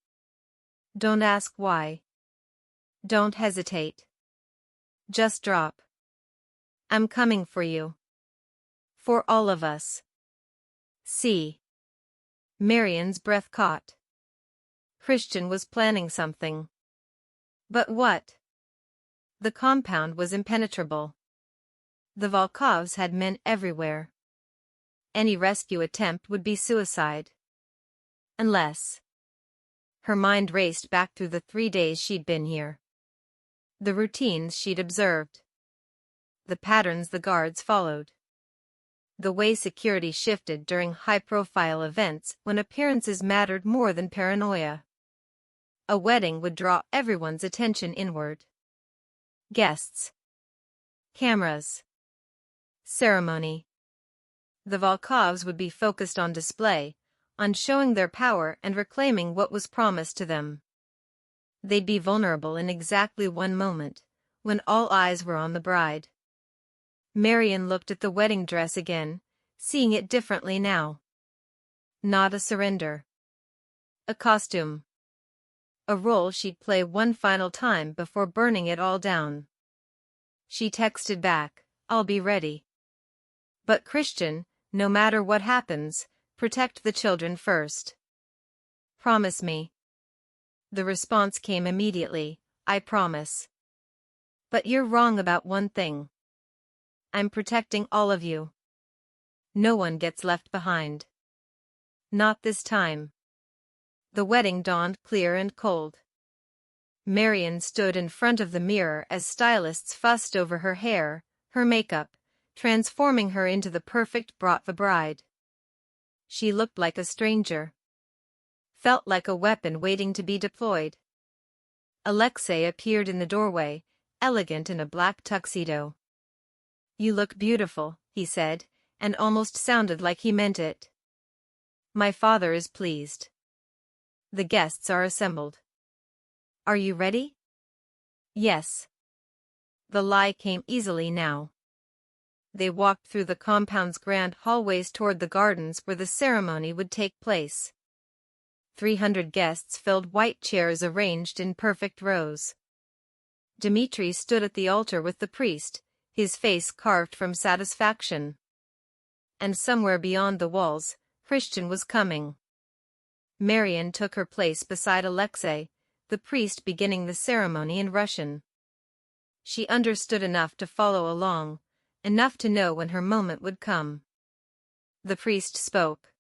Don't ask why. Don't hesitate. Just drop. I'm coming for you. For all of us. See. Marion's breath caught. Christian was planning something. But what? The compound was impenetrable. The Volkovs had men everywhere. Any rescue attempt would be suicide. Unless. Her mind raced back through the 3 days she'd been here. The routines she'd observed. The patterns the guards followed. The way security shifted during high-profile events when appearances mattered more than paranoia. A wedding would draw everyone's attention inward. Guests. Cameras. Ceremony. The Volkovs would be focused on display, on showing their power and reclaiming what was promised to them. They'd be vulnerable in exactly one moment, when all eyes were on the bride. Marion looked at the wedding dress again, seeing it differently now. Not a surrender. A costume. A role she'd play one final time before burning it all down. She texted back, "I'll be ready. But Christian, no matter what happens, protect the children first. Promise me." The response came immediately, "I promise. But you're wrong about one thing. I'm protecting all of you. No one gets left behind. Not this time." The wedding dawned clear and cold. Marion stood in front of the mirror as stylists fussed over her hair, her makeup, transforming her into the perfect bride. She looked like a stranger. Felt like a weapon waiting to be deployed. Alexei appeared in the doorway, elegant in a black tuxedo. "You look beautiful," he said, and almost sounded like he meant it. "My father is pleased. The guests are assembled. Are you ready?" "Yes." The lie came easily now. They walked through the compound's grand hallways toward the gardens where the ceremony would take place. 300 guests filled white chairs arranged in perfect rows. Dmitri stood at the altar with the priest, his face carved from satisfaction. And somewhere beyond the walls, Christian was coming. Marion took her place beside Alexei, the priest beginning the ceremony in Russian. She understood enough to follow along, enough to know when her moment would come. The priest spoke.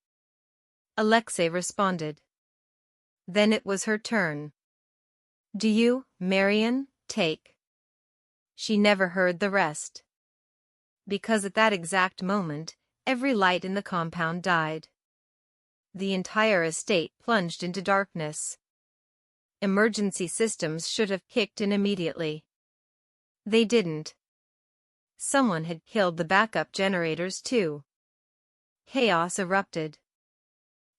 Alexei responded. Then it was her turn. "Do you, Marion, take?" She never heard the rest. Because at that exact moment, every light in the compound died. The entire estate plunged into darkness. Emergency systems should have kicked in immediately. They didn't. Someone had killed the backup generators too. Chaos erupted.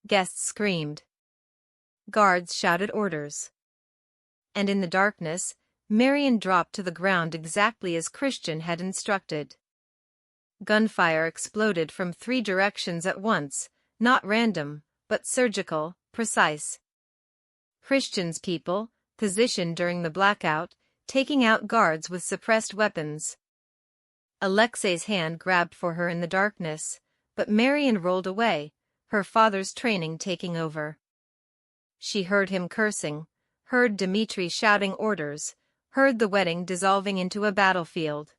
Guests screamed. Guards shouted orders. And in the darkness, Marion dropped to the ground exactly as Christian had instructed. Gunfire exploded from 3 directions at once, not random, but surgical, precise. Christian's people, positioned during the blackout, taking out guards with suppressed weapons. Alexei's hand grabbed for her in the darkness, but Marion rolled away, her father's training taking over. She heard him cursing, heard Dmitri shouting orders, heard the wedding dissolving into a battlefield.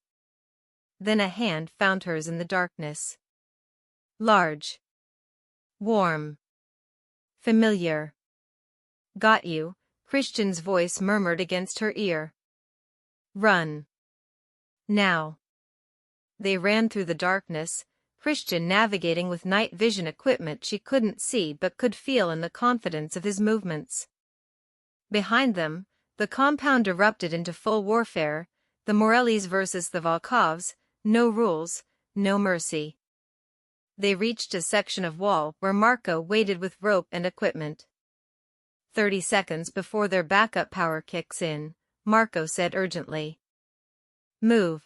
Then a hand found hers in the darkness. Large. Warm. Familiar. "Got you," Christian's voice murmured against her ear. "Run. Now." They ran through the darkness, Christian navigating with night vision equipment she couldn't see but could feel in the confidence of his movements. Behind them, the compound erupted into full warfare, the Morellis versus the Volkovs, no rules, no mercy. They reached a section of wall where Marco waited with rope and equipment. 30 seconds before their backup power kicks in, Marco said urgently. Move.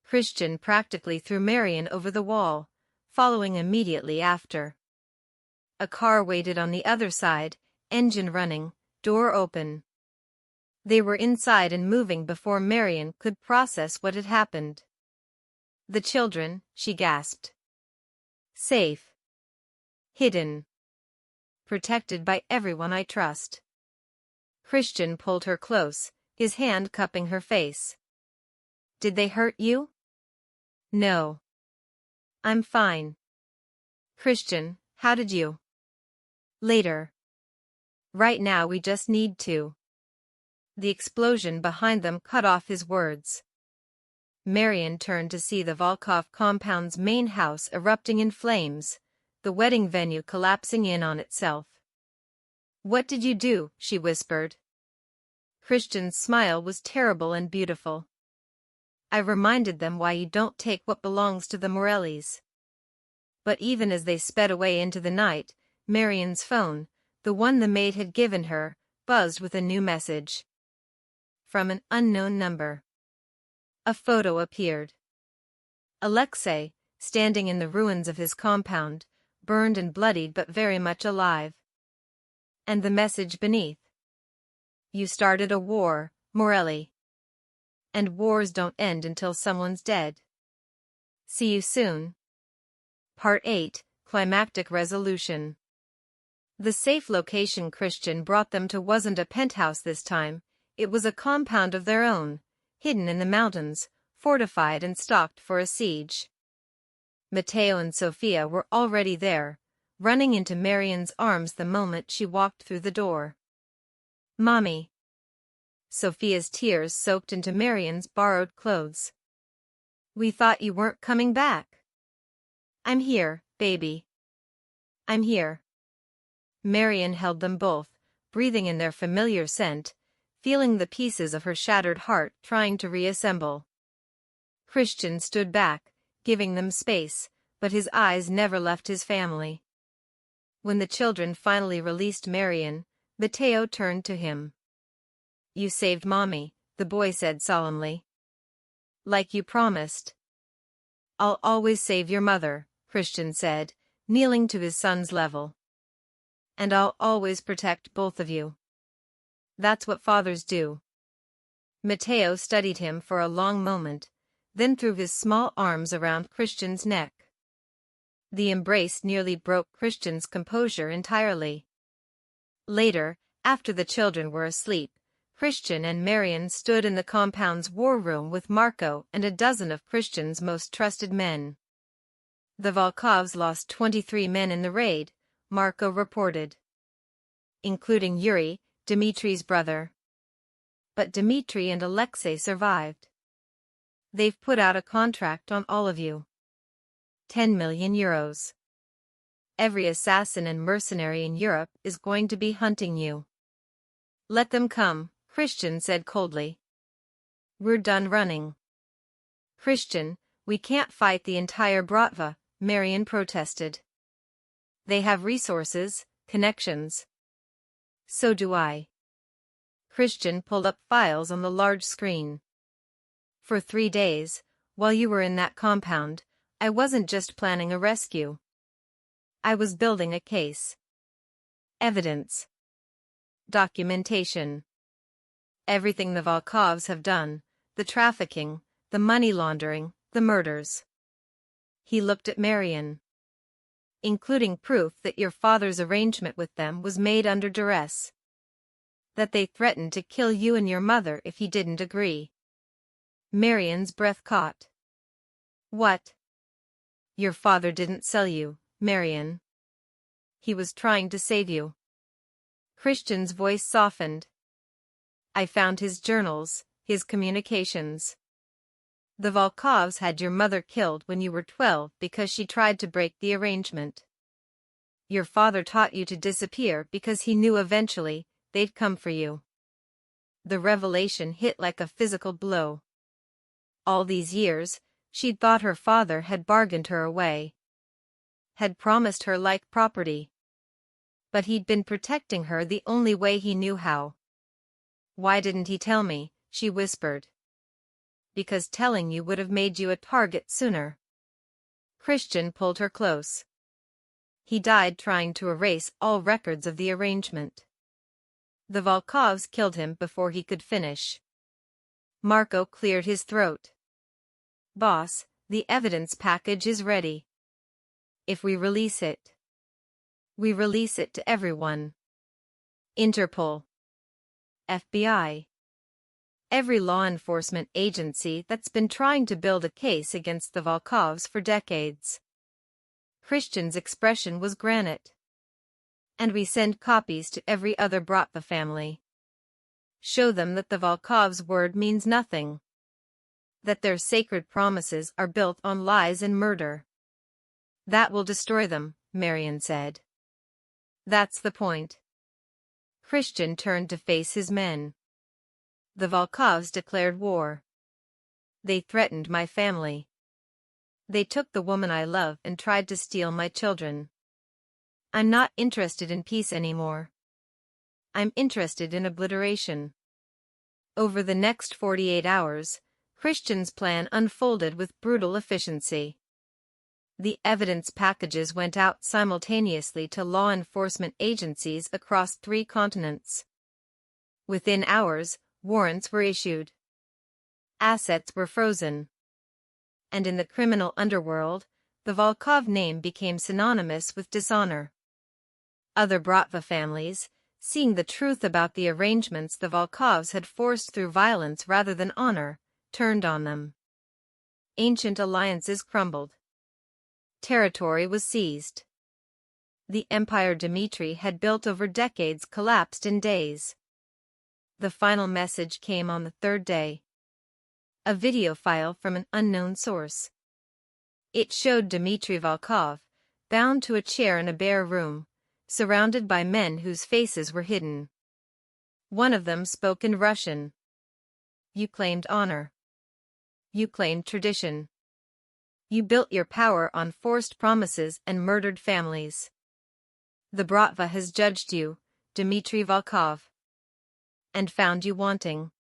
Christian practically threw Marion over the wall, following immediately after. A car waited on the other side, engine running, door open. They were inside and moving before Marion could process what had happened. The children, she gasped. Safe. Hidden. Protected by everyone I trust. Christian pulled her close, his hand cupping her face. Did they hurt you? No. I'm fine. Christian, how did you? Later. Right now we just need to. The explosion behind them cut off his words. Marion turned to see the Volkov compound's main house erupting in flames, the wedding venue collapsing in on itself. What did you do? She whispered. Christian's smile was terrible and beautiful. I reminded them why you don't take what belongs to the Morellis. But even as they sped away into the night, Marion's phone, the one the maid had given her, buzzed with a new message. From an unknown number. A photo appeared. Alexei, standing in the ruins of his compound, burned and bloodied but very much alive. And the message beneath. You started a war, Morelli. And wars don't end until someone's dead. See you soon. Part 8, Climactic Resolution. The safe location Christian brought them to wasn't a penthouse this time, it was a compound of their own, hidden in the mountains, fortified and stocked for a siege. Matteo and Sofia were already there, running into Marion's arms the moment she walked through the door. Mommy. Sofia's tears soaked into Marion's borrowed clothes. We thought you weren't coming back. I'm here, baby. I'm here. Marion held them both, breathing in their familiar scent, feeling the pieces of her shattered heart trying to reassemble. Christian stood back, giving them space, but his eyes never left his family. When the children finally released Marion, Matteo turned to him. You saved Mommy, the boy said solemnly. Like you promised. I'll always save your mother, Christian said, kneeling to his son's level. And I'll always protect both of you. That's what fathers do. Matteo studied him for a long moment, then threw his small arms around Christian's neck. The embrace nearly broke Christian's composure entirely. Later, after the children were asleep, Christian and Marion stood in the compound's war room with Marco and a dozen of Christian's most trusted men. The Volkovs lost 23 men in the raid, Marco reported. Including Yuri, Dmitri's brother. But Dmitri and Alexei survived. They've put out a contract on all of you. 10 million euros. Every assassin and mercenary in Europe is going to be hunting you. Let them come, Christian said coldly. We're done running. Christian, we can't fight the entire Bratva, Marion protested. They have resources, connections. So do I. Christian pulled up files on the large screen. For 3 days, while you were in that compound, I wasn't just planning a rescue. I was building a case. Evidence. Documentation. Everything the Volkovs have done, the trafficking, the money laundering, the murders. He looked at Marion. Including proof that your father's arrangement with them was made under duress. That they threatened to kill you and your mother if he didn't agree. Marion's breath caught. What? Your father didn't sell you, Marion. He was trying to save you. Christian's voice softened. I found his journals, his communications. The Volkovs had your mother killed when you were 12 because she tried to break the arrangement. Your father taught you to disappear because he knew eventually they'd come for you. The revelation hit like a physical blow. All these years, she'd thought her father had bargained her away. had promised her like property. But he'd been protecting her the only way he knew how. "Why didn't he tell me?" she whispered. "Because telling you would have made you a target sooner." Christian pulled her close. "He died trying to erase all records of the arrangement. The Volkovs killed him before he could finish." Marco cleared his throat. "Boss, the evidence package is ready. If we release it, we release it to everyone. Interpol, FBI, every law enforcement agency that's been trying to build a case against the Volkovs for decades." Christian's expression was granite. "And we send copies to every other Bratva family. Show them that the Volkovs' word means nothing. That their sacred promises are built on lies and murder." "That will destroy them," Marion said. "That's the point." Christian turned to face his men. "The Volkovs declared war. They threatened my family. They took the woman I love and tried to steal my children. I'm not interested in peace anymore. I'm interested in obliteration." Over the next 48 hours, Christian's plan unfolded with brutal efficiency. The evidence packages went out simultaneously to law enforcement agencies across 3 continents. Within hours, warrants were issued. Assets were frozen. And in the criminal underworld, the Volkov name became synonymous with dishonor. Other Bratva families, seeing the truth about the arrangements the Volkovs had forced through violence rather than honor, turned on them. Ancient alliances crumbled. Territory was seized. The empire Dmitri had built over decades collapsed in days. The final message came on the 3rd day. A video file from an unknown source. It showed Dmitri Volkov, bound to a chair in a bare room, surrounded by men whose faces were hidden. One of them spoke in Russian. "You claimed honor. You claimed tradition. You built your power on forced promises and murdered families. The Bratva has judged you, Dmitri Volkov, and found you wanting."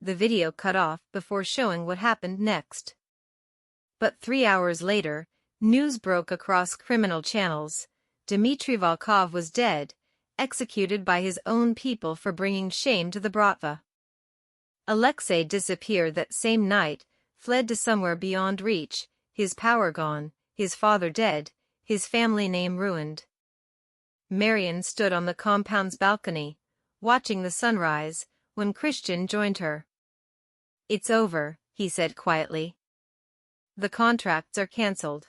The video cut off before showing what happened next. But 3 hours later, news broke across criminal channels. Dmitri Volkov was dead, executed by his own people for bringing shame to the Bratva. Alexei disappeared that same night, fled to somewhere beyond reach, his power gone, his father dead, his family name ruined. Marion stood on the compound's balcony, watching the sunrise, when Christian joined her. "It's over," he said quietly. "The contracts are cancelled.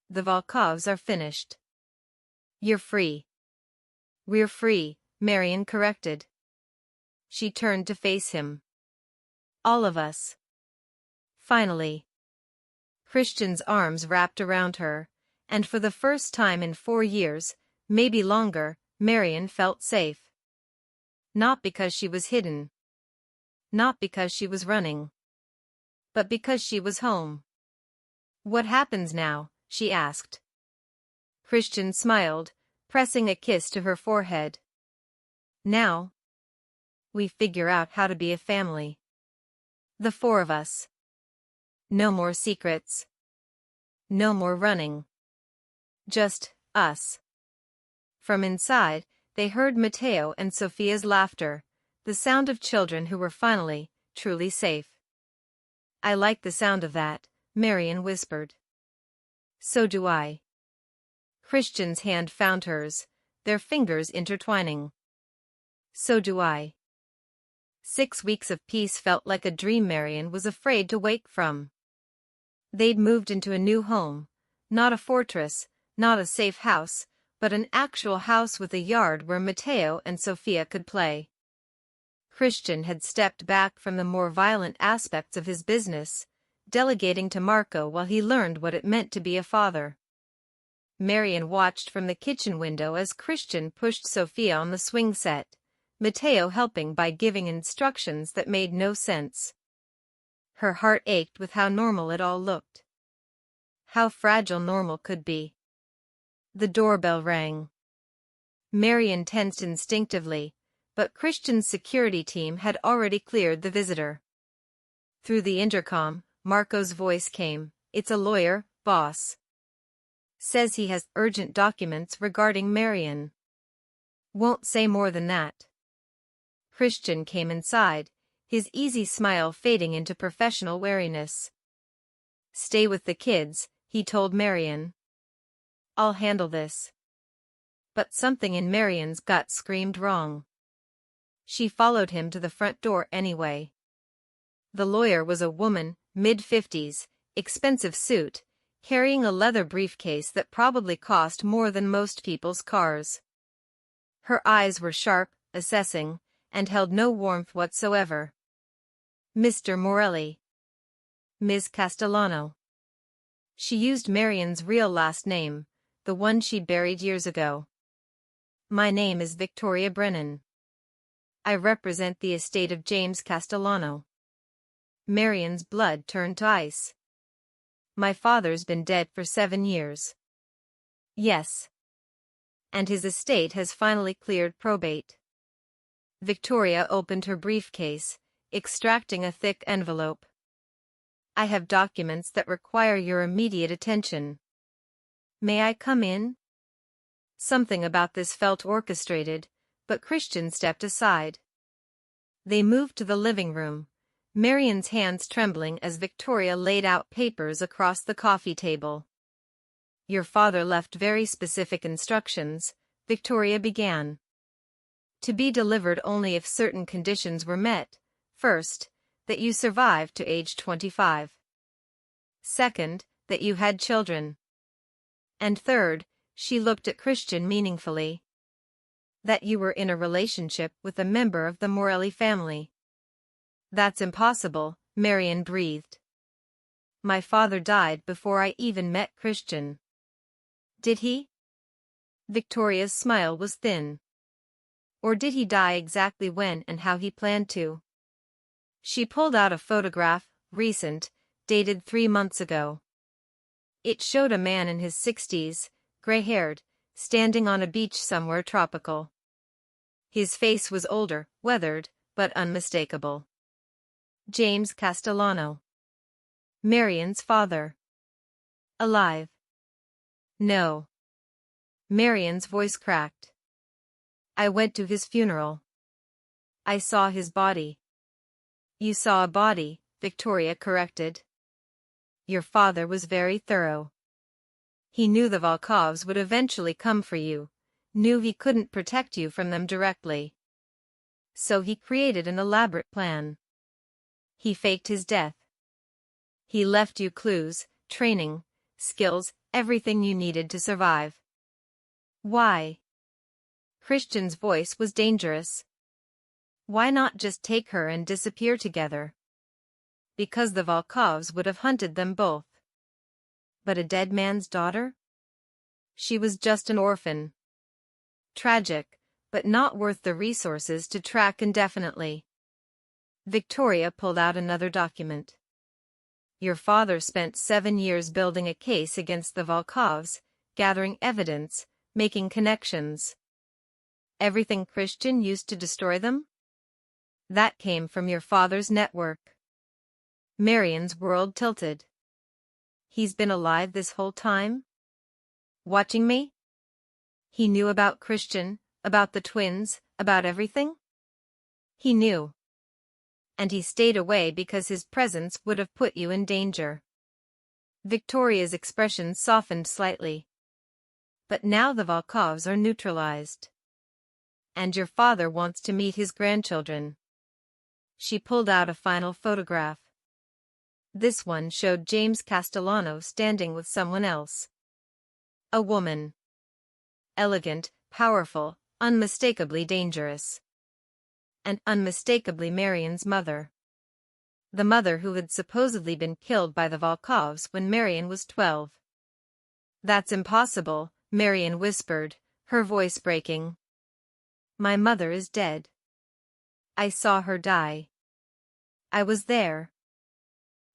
The Volkovs are finished. You're free." "We're free," Marion corrected. She turned to face him. "All of us." Finally. Christian's arms wrapped around her, and for the first time in 4 years, maybe longer, Marion felt safe. Not because she was hidden. Not because she was running. But because she was home. "What happens now?" she asked. Christian smiled, pressing a kiss to her forehead. "Now, we figure out how to be a family. The 4 of us. No more secrets. No more running. Just us." From inside, they heard Matteo and Sophia's laughter, the sound of children who were finally, truly safe. "I like the sound of that," Marion whispered. "So do I." Christian's hand found hers, their fingers intertwining. "So do I." 6 weeks of peace felt like a dream Marion was afraid to wake from. They'd moved into a new home, not a fortress, not a safe house, but an actual house with a yard where Matteo and Sophia could play. Christian had stepped back from the more violent aspects of his business, delegating to Marco while he learned what it meant to be a father. Marion watched from the kitchen window as Christian pushed Sophia on the swing set, Matteo helping by giving instructions that made no sense. Her heart ached with how normal it all looked. How fragile normal could be. The doorbell rang. Marian tensed instinctively, but Christian's security team had already cleared the visitor. Through the intercom, Marco's voice came. "It's a lawyer, boss. Says he has urgent documents regarding Marian. Won't say more than that." Christian came inside, his easy smile fading into professional wariness. "Stay with the kids," he told Marian. "I'll handle this." But something in Marian's gut screamed wrong. She followed him to the front door anyway. The lawyer was a woman, mid-50s, expensive suit, carrying a leather briefcase that probably cost more than most people's cars. Her eyes were sharp, assessing, and held no warmth whatsoever. "Mr. Morelli." "Ms. Castellano." She used Marian's real last name, the one she buried years ago. "My name is Victoria Brennan. I represent the estate of James Castellano." Marian's blood turned to ice. "My father's been dead for 7 years. "Yes. And his estate has finally cleared probate." Victoria opened her briefcase, extracting a thick envelope. "I have documents that require your immediate attention. May I come in?" Something about this felt orchestrated, but Christian stepped aside. They moved to the living room, Marian's hands trembling as Victoria laid out papers across the coffee table. "Your father left very specific instructions," Victoria began. "To be delivered only if certain conditions were met. First, that you survived to age 25. Second, that you had children. And third," she looked at Christian meaningfully, "that you were in a relationship with a member of the Morelli family." "That's impossible," Marian breathed. "My father died before I even met Christian." "Did he?" Victoria's smile was thin. "Or did he die exactly when and how he planned to?" She pulled out a photograph, recent, dated 3 months ago. It showed a man in his 60s, gray-haired, standing on a beach somewhere tropical. His face was older, weathered, but unmistakable. James Castellano. Marian's father. Alive? No. Marian's voice cracked. "I went to his funeral. I saw his body." "You saw a body," Victoria corrected. "Your father was very thorough. He knew the Volkovs would eventually come for you, knew he couldn't protect you from them directly. So he created an elaborate plan. He faked his death. He left you clues, training, skills, everything you needed to survive." "Why?" Christian's voice was dangerous. "Why not just take her and disappear together?" "Because the Volkovs would have hunted them both." "But a dead man's daughter?" "She was just an orphan. Tragic, but not worth the resources to track indefinitely." Victoria pulled out another document. "Your father spent 7 years building a case against the Volkovs, gathering evidence, making connections. Everything Christian used to destroy them? That came from your father's network." Marian's world tilted. "He's been alive this whole time? Watching me? He knew about Christian, about the twins, about everything?" "He knew. And he stayed away because his presence would have put you in danger." Victoria's expression softened slightly. "But now the Volkovs are neutralized. And your father wants to meet his grandchildren." She pulled out a final photograph. This one showed James Castellano standing with someone else. A woman. Elegant, powerful, unmistakably dangerous. And unmistakably Marian's mother. The mother who had supposedly been killed by the Volkovs when Marian was 12. "That's impossible," Marian whispered, her voice breaking. "My mother is dead. I saw her die. I was there."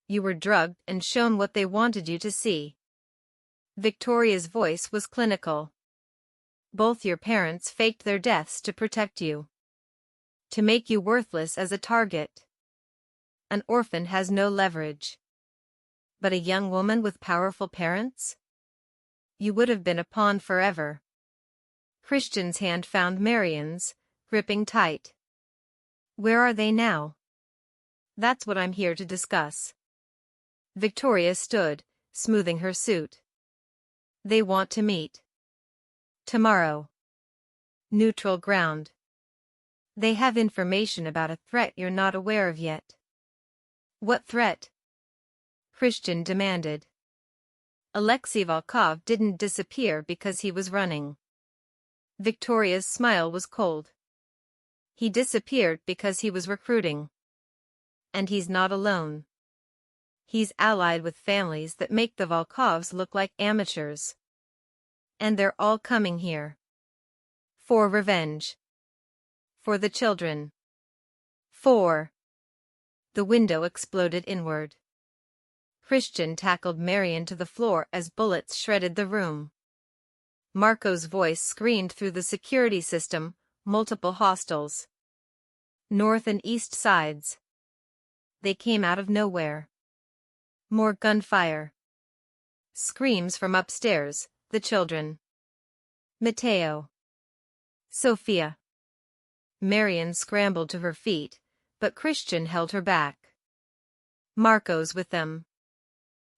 "You were drugged and shown what they wanted you to see." Victoria's voice was clinical. Both your parents faked their deaths to protect you. To make you worthless as a target. An orphan has no leverage. But a young woman with powerful parents? You would have been a pawn forever. Christian's hand found Marian's, gripping tight. Where are they now? That's what I'm here to discuss. Victoria stood, smoothing her suit. They want to meet. Tomorrow. Neutral ground. They have information about a threat you're not aware of yet. What threat? Christian demanded. Alexei Volkov didn't disappear because he was running. Victoria's smile was cold. He disappeared because he was recruiting. And he's not alone. He's allied with families that make the Volkovs look like amateurs. And they're all coming here. For revenge. For the children. For. The window exploded inward. Christian tackled Marian to the floor as bullets shredded the room. Marco's voice screamed through the security system, multiple hostiles. North and east sides. They came out of nowhere. More gunfire. Screams from upstairs, the children. Matteo. Sophia. Marian scrambled to her feet, but Christian held her back. Marco's with them.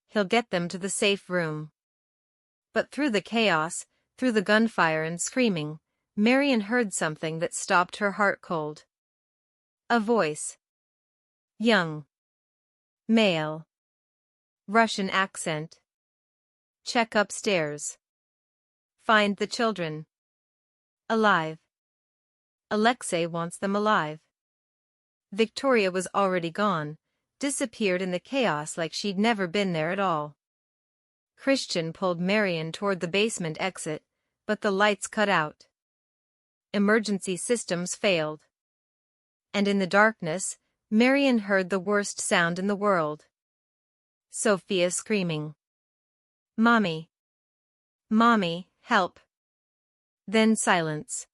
He'll get them to the safe room. But through the chaos, through the gunfire and screaming, Marian heard something that stopped her heart cold. A voice. Young. Male. Russian accent. Check upstairs. Find the children. Alive. Alexei wants them alive. Victoria was already gone, disappeared in the chaos like she'd never been there at all. Christian pulled Marian toward the basement exit, but the lights cut out. Emergency systems failed. And in the darkness, Marian heard the worst sound in the world. Sophia screaming. Mommy. Mommy, help. Then silence.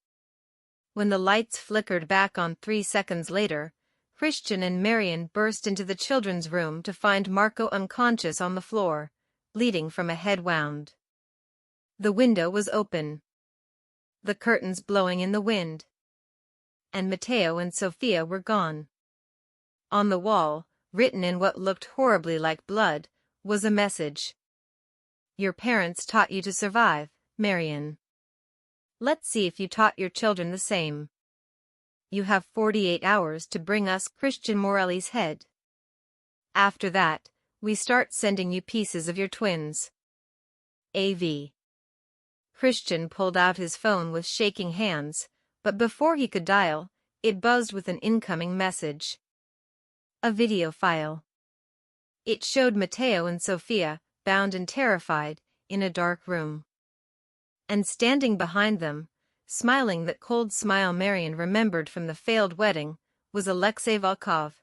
When the lights flickered back on 3 seconds later, Christian and Marian burst into the children's room to find Marco unconscious on the floor, bleeding from a head wound. The window was open. The curtains blowing in the wind. And Matteo and Sophia were gone. On the wall, written in what looked horribly like blood, was a message. Your parents taught you to survive, Marian. Let's see if you taught your children the same. You have 48 hours to bring us Christian Morelli's head. After that, we start sending you pieces of your twins. AV. Christian pulled out his phone with shaking hands, but before he could dial, it buzzed with an incoming message. A video file. It showed Matteo and Sophia, bound and terrified, in a dark room. And standing behind them, smiling that cold smile Marian remembered from the failed wedding, was Alexei Volkov.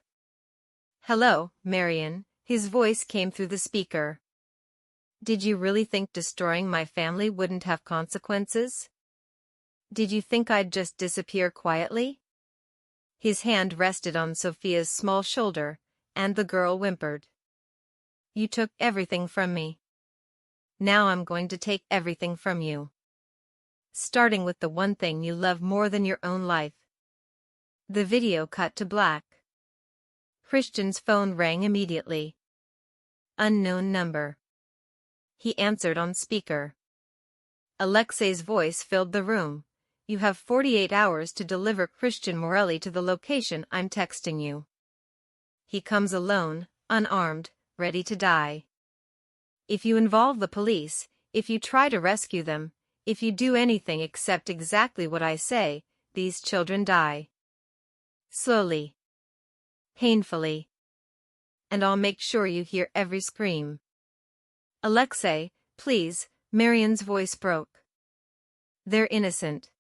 Hello, Marian, his voice came through the speaker. Did you really think destroying my family wouldn't have consequences? Did you think I'd just disappear quietly? His hand rested on Sophia's small shoulder, and the girl whimpered. You took everything from me. Now I'm going to take everything from you. Starting with the one thing you love more than your own life. The video cut to black. Christian's phone rang immediately. Unknown number. He answered on speaker. Alexei's voice filled the room. You have 48 hours to deliver Christian Morelli to the location I'm texting you. He comes alone, unarmed, ready to die. If you involve the police, if you try to rescue them, if you do anything except exactly what I say, these children die. Slowly. Painfully. And I'll make sure you hear every scream. Alexei, please, Marian's voice broke. They're innocent.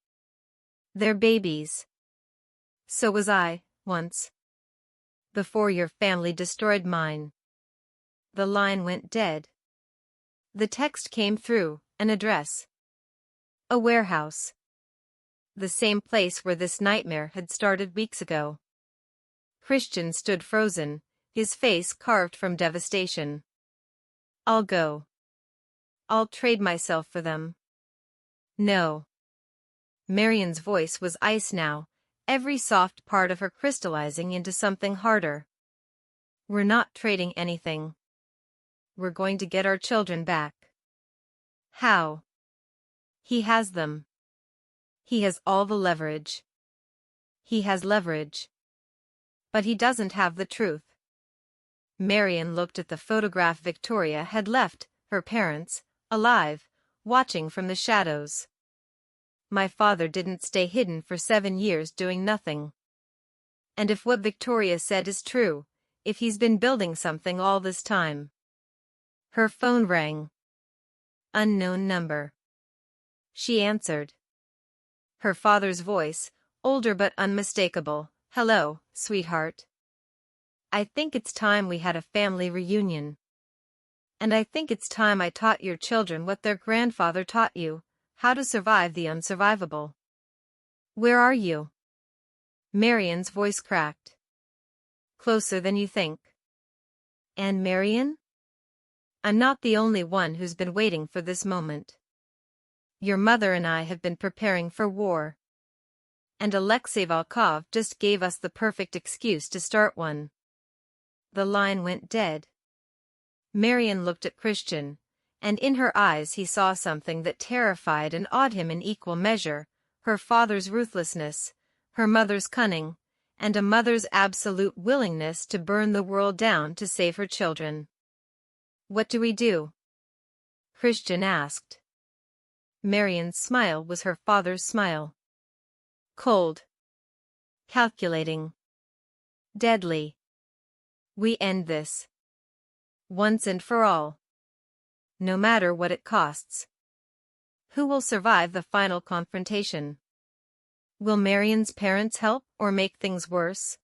They're babies. So was I, once. Before your family destroyed mine. The line went dead. The text came through, an address. A warehouse. The same place where this nightmare had started weeks ago. Christian stood frozen, his face carved from devastation. I'll go. I'll trade myself for them. No. Marion's voice was ice now, every soft part of her crystallizing into something harder. We're not trading anything. We're going to get our children back. How? He has them. He has all the leverage. He has leverage. But he doesn't have the truth. Marion looked at the photograph Victoria had left, her parents, alive, watching from the shadows. My father didn't stay hidden for 7 years doing nothing. And if what Victoria said is true, if he's been building something all this time. Her phone rang. Unknown number. She answered. Her father's voice, older but unmistakable. Hello, sweetheart. I think it's time we had a family reunion. And I think it's time I taught your children what their grandfather taught you, how to survive the unsurvivable. Where are you? Marion's voice cracked. Closer than you think. And Marion? I'm not the only one who's been waiting for this moment. Your mother and I have been preparing for war. And Alexei Volkov just gave us the perfect excuse to start one. The line went dead. Marion looked at Christian, and in her eyes he saw something that terrified and awed him in equal measure, her father's ruthlessness, her mother's cunning, and a mother's absolute willingness to burn the world down to save her children. What do we do? Christian asked. Marion's smile was her father's smile. Cold. Calculating. Deadly. We end this. Once and for all. No matter what it costs. Who will survive the final confrontation? Will Marion's parents help or make things worse?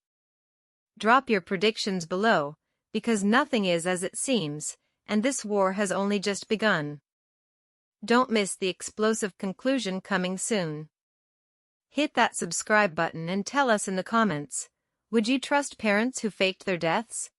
Drop your predictions below, because nothing is as it seems, and this war has only just begun. Don't miss the explosive conclusion coming soon. Hit that subscribe button and tell us in the comments, would you trust parents who faked their deaths?